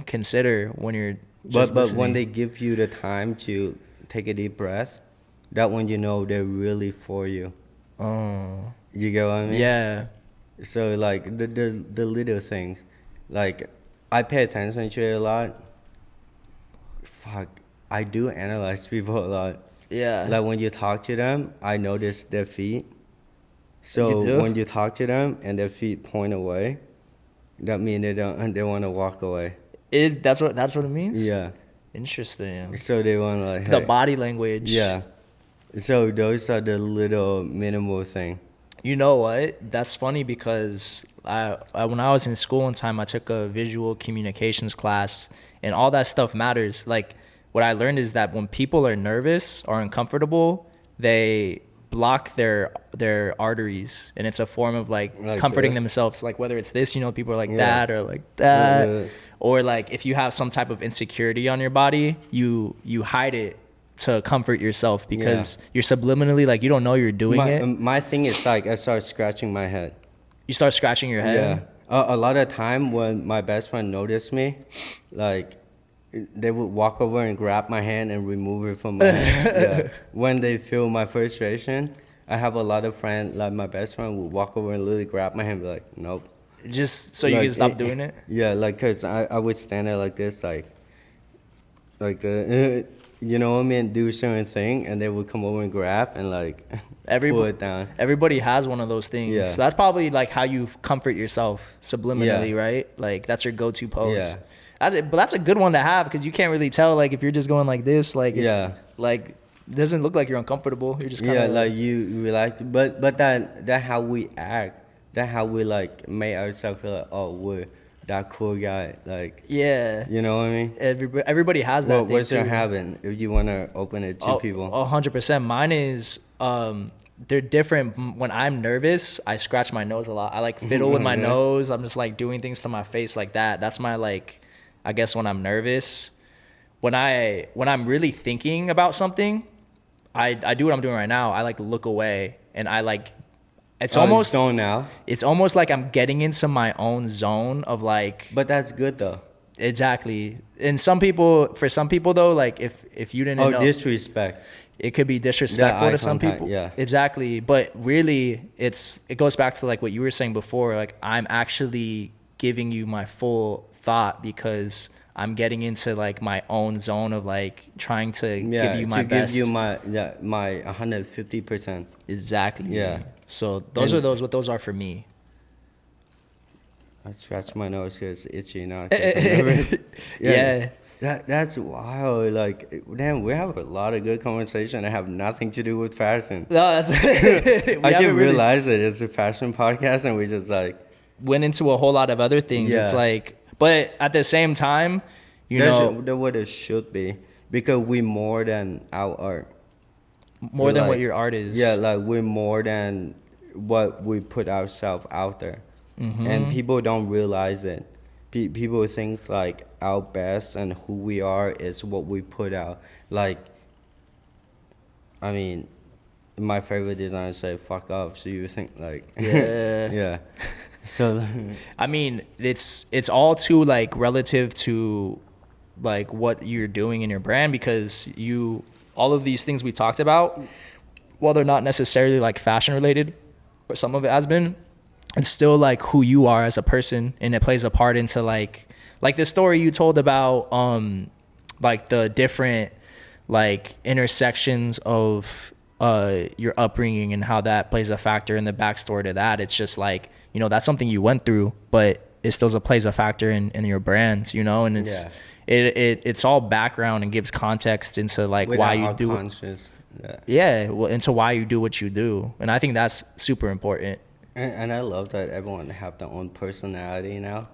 consider when you're just but listening. when they give you the time to take a deep breath, that when you know they're really for you. Oh. You get what I mean? Yeah. So like the little things, like I pay attention to it a lot. Fuck, I do analyze people a lot. Yeah. Like when you talk to them, I notice their feet. You So do? when you talk to them and their feet point away, that means they want to walk away. That's what it means? Yeah. Interesting. So they want to like The hey. body language. Yeah. So those are the little minimal thing. You know what? That's funny because I when I was in school one time, I took a visual communications class, and all that stuff matters. Like, what I learned is that when people are nervous or uncomfortable, they block their arteries, and it's a form of like comforting this? themselves. Like whether it's this, people are like Yeah. that or like that, Yeah. or like if you have some type of insecurity on your body, you hide it to comfort yourself because you're subliminally like you don't know you're doing it. My thing is like I start scratching my head. You start scratching your head. Yeah. A lot of time when my best friend noticed me, like they would walk over and grab my hand and remove it from my hand. Yeah. When they feel my frustration, I have a lot of friends, like my best friend would walk over and literally grab my hand and be like, nope. Just so you Like, can stop doing it. Yeah, like, cause I would stand there like this, you know what I mean, do a certain thing, and they would come over and grab and like pull it down. Everybody has one of those things. Yeah. So that's probably like how you comfort yourself subliminally, right? Like that's your go-to pose. Yeah. But that's a good one to have because you can't really tell like if you're just going like this, like it's like it doesn't look like you're uncomfortable. You're just kind of like you relax, but that how we act, that how we like make ourselves feel like, oh, we're that cool guy, like yeah. You know what I mean? Everybody has that. What's thing your too. habit if you want to open it to people? 100%. Mine is they're different. When I'm nervous, I scratch my nose a lot. I like fiddle with my nose. I'm just like doing things to my face like that. That's my like, I guess when I'm nervous. When I'm really thinking about something, I do what I'm doing right now. I like look away and I like. It's almost zone out. It's almost like I'm getting into my own zone of like. But that's good though. Exactly. And for some people though, like if you didn't know, disrespect. It could be disrespectful to some people. Yeah. Exactly. But really it goes back to like what you were saying before. Like I'm actually giving you my full thought because I'm getting into like my own zone of like trying to give you my best. Give you my 150%. Exactly. Yeah. So what those are for me. I scratch my nose because it's itchy now. Yeah. That's wild. Like, damn, we have a lot of good conversation that have nothing to do with fashion. No, that's. I didn't realize that it's a fashion podcast, and we just like went into a whole lot of other things. Yeah. It's like, but at the same time, that's what it should be because we more than our art. More than what your art is. Yeah, like we're more than what we put ourselves out there. Mm-hmm. And people don't realize it. People think like our best and who we are is what we put out. Like, I mean, my favorite designer say "fuck off," so you think like, yeah, yeah. So, I mean, it's all too like relative to like what you're doing in your brand because all of these things we talked about, while they're not necessarily like fashion related, but some of it has been, it's still like who you are as a person, and it plays a part into like the story you told about like the different like intersections of your upbringing and how that plays a factor in the backstory to that. It's just like, that's something you went through, but it still plays a factor in your brand, and it's it's all background and gives context into like why you do it. Well, into why you do what you do, and I think that's super important. And I love that everyone have their own personality now.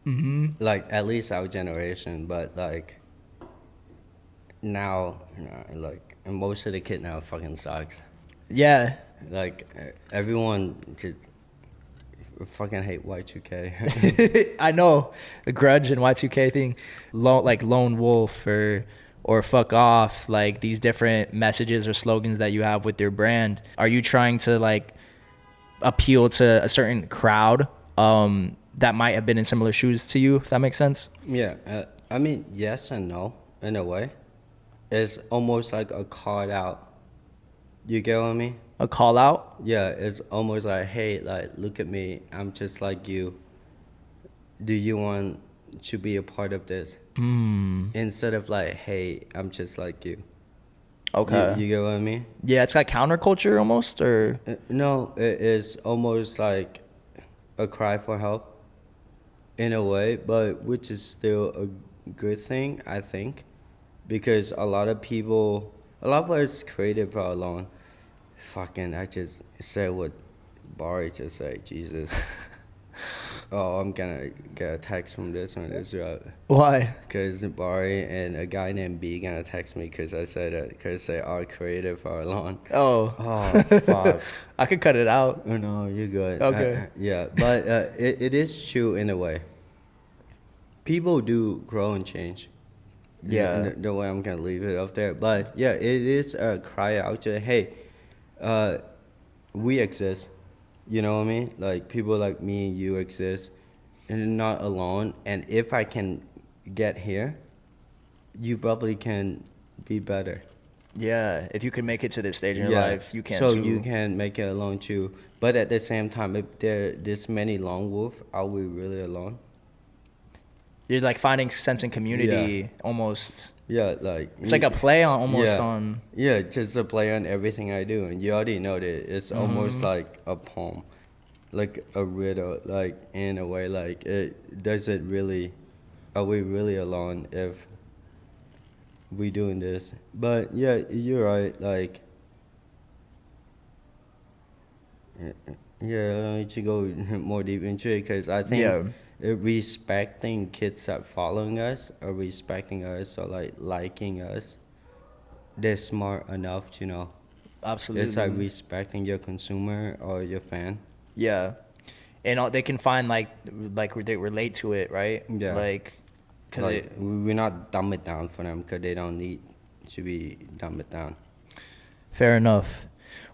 Mm-hmm. Like at least our generation, but like now, like and most of the kid now fucking sucks. Yeah. Like everyone just fucking hate Y2K. I know the grudge and Y2K thing, like lone wolf or fuck off, like these different messages or slogans that you have with your brand. Are you trying to like appeal to a certain crowd that might have been in similar shoes to you, if that makes sense? Yeah, I mean, yes and no in a way. It's almost like a called out You get what I mean? A call out? Yeah, it's almost like, hey, like, look at me. I'm just like you. Do you want to be a part of this? Instead of like, hey, I'm just like you. Okay. You get what I mean? Yeah, it's like counterculture almost, or? No, it is almost like a cry for help in a way, but which is still a good thing, I think, because a lot of us creative are alone. Fucking, I just said what Barry just said. Jesus. Oh, I'm gonna get a text from this one. This right. Why? Because Barry and a guy named B gonna text me because I said it. Because they are creative are alone. Oh. Oh, fuck. I could cut it out. Oh, no, you're good. Okay. Yeah, but it is true in a way. People do grow and change. Yeah. The way I'm gonna leave it up there, but yeah, it is a cry out to, hey, we exist. You know what I mean? Like people like me and you exist, and not alone. And if I can get here, you probably can be better. Yeah, if you can make it to this stage in your life, you can so too. you can make it alone too. But at the same time, if there this many lone wolf, are we really alone? You're like finding sense in community almost. Yeah, like It's like a play on almost yeah, on. Yeah, just a play on everything I do, and you already know that it's almost like a poem, like a riddle, like in a way, like are we really alone if we doing this? But yeah, you're right, like. Yeah, I don't need to go more deep into it because I think respecting kids that following us or respecting us or like liking us, they're smart enough to know. Absolutely. It's like respecting your consumer or your fan. Yeah, and they can find like they relate to it, right? Yeah. Like, we're not dumb it down for them because they don't need to be dumb it down. Fair enough.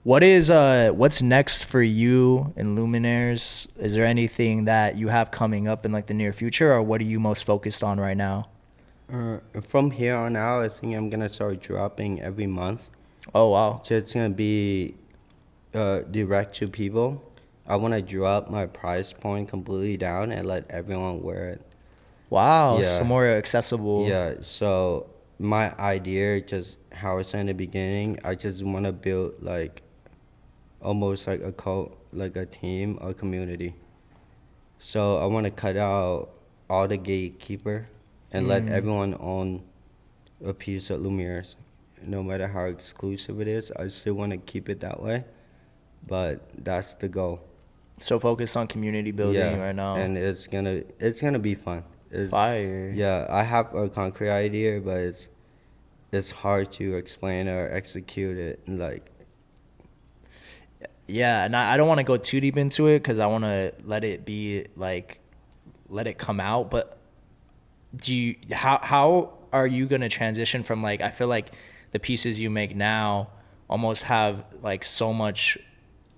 What's next for you in Lumieres? Is there anything that you have coming up in like the near future, or what are you most focused on right now? From here on out, I think I'm gonna start dropping every month. Oh wow! So it's gonna be direct to people. I want to drop my price point completely down and let everyone wear it. Wow, Yeah. so more accessible. Yeah. So my idea, just how I said in the beginning, I just want to build like almost like a cult, like a team, a community. So I want to cut out all the gatekeeper and let everyone own a piece of Lumieres. No matter how exclusive it is, I still want to keep it that way. But that's the goal. So focused on community building right now. And it's gonna be fun. Fire. Yeah, I have a concrete idea, but it's hard to explain or execute it. Like. Yeah, and I don't want to go too deep into it because I want to let it be like, let it come out. But how are you gonna transition from like, I feel like the pieces you make now almost have like so much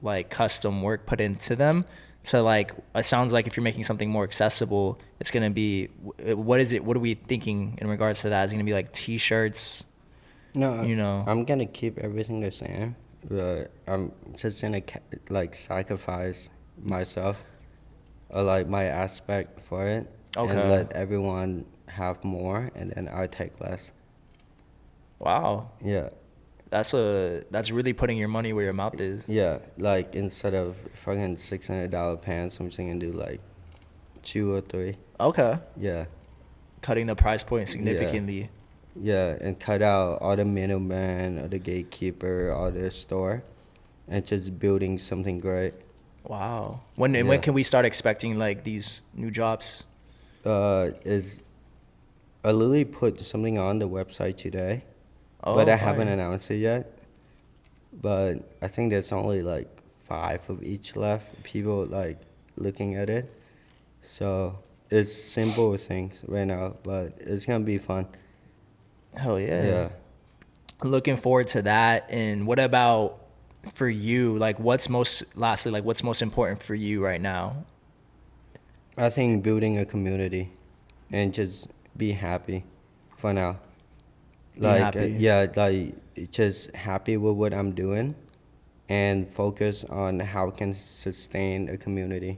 like custom work put into them. So like, it sounds like if you're making something more accessible, it's gonna be, what are we thinking in regards to that? Is it gonna be like t-shirts? No, you know, I'm gonna keep everything the same. But I'm just gonna like sacrifice myself or like my aspect for it, and let everyone have more, and then I take less. Wow. Yeah. That's really putting your money where your mouth is. Yeah, like instead of fucking $600 pants, I'm just gonna do like 2 or 3. Okay. Yeah. Cutting the price point significantly. Yeah, and cut out all the middleman or the gatekeeper or the store, and just building something great. Wow. When can we start expecting like these new drops? I literally put something on the website today, but I haven't announced it yet. But I think there's only like 5 of each left. People like looking at it, so it's simple things right now, but it's gonna be fun. Hell yeah. Yeah. Looking forward to that. And what about for you? Like what's most important for you right now? I think building a community and just be happy for now. Like happy. yeah, like just happy with what I'm doing, and focus on how I can sustain a community.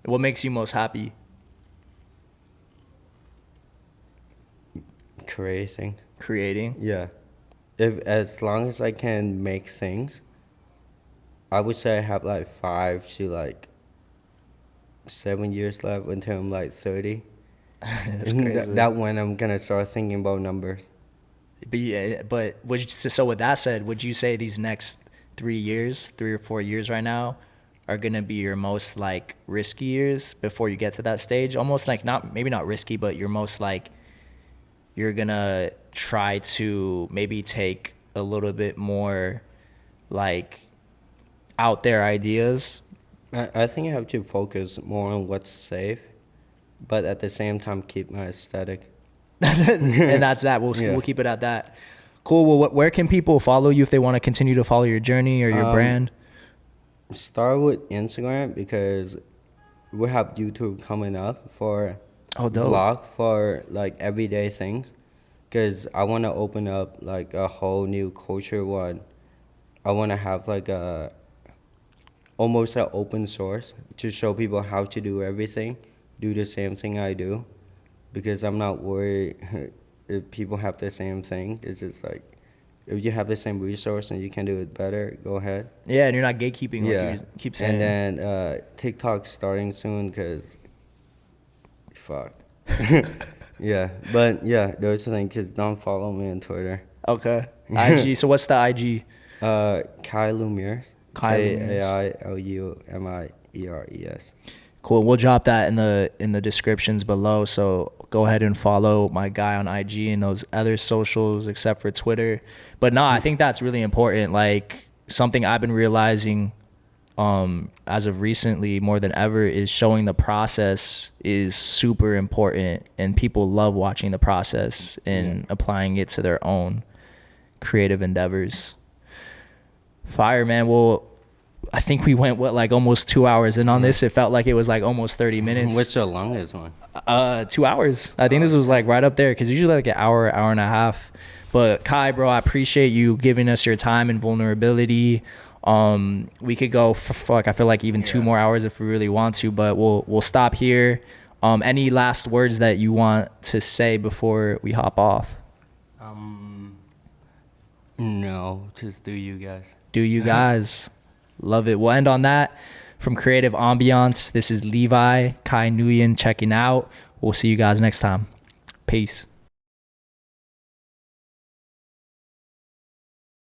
What makes you most happy? Creating. Creating. Yeah. If as long as I can make things, I would say I have like 5 to 7 years left until I'm like 30. That's And crazy. that when I'm gonna start thinking about numbers. But yeah, but so with that said, would you say these next 3 or 4 years right now are gonna be your most like risky years before you get to that stage? Almost like maybe not risky, but you're most like you're gonna try to maybe take a little bit more like out there ideas. I think I have to focus more on what's safe, but at the same time keep my aesthetic. And that's that. Yeah. We'll keep it at that. Cool. Well, where can people follow you if they want to continue to follow your journey or your brand? Start with Instagram because we have YouTube coming up for Oh, dope. vlog for like everyday things. Because I want to open up like a whole new culture one. I want to have like almost an open source to show people how to do everything, do the same thing I do. Because I'm not worried if people have the same thing. It's just like, if you have the same resource and you can do it better, go ahead. Yeah, and you're not gatekeeping like Yeah. you keep saying. And then TikTok starting soon because, fuck. Yeah, but yeah, those things. Just don't follow me on Twitter. Okay. IG. So what's the IG? Khai Lumieres. Khai Lumieres. KAILUMIERES. Cool. We'll drop that in the descriptions below. So go ahead and follow my guy on IG and those other socials except for Twitter. But no, I think that's really important. Like something I've been realizing as of recently more than ever is showing the process is super important, and people love watching the process and applying it to their own creative endeavors. Fire, man. Well, I think we went like almost 2 hours in on this. It felt like it was like almost 30 minutes. What's the longest one? 2 hours. I think this was like right up there because usually like an hour and a half. But Khai, bro, I appreciate you giving us your time and vulnerability. We could go for I feel like even 2 more hours if we really want to, but we'll stop here. Any last words that you want to say before we hop off? No, just do you guys. Do you guys. Love it. We'll end on that. From Creative Ambiance, this is Levi, Khai, Nguyen checking out. We'll see you guys next time. Peace.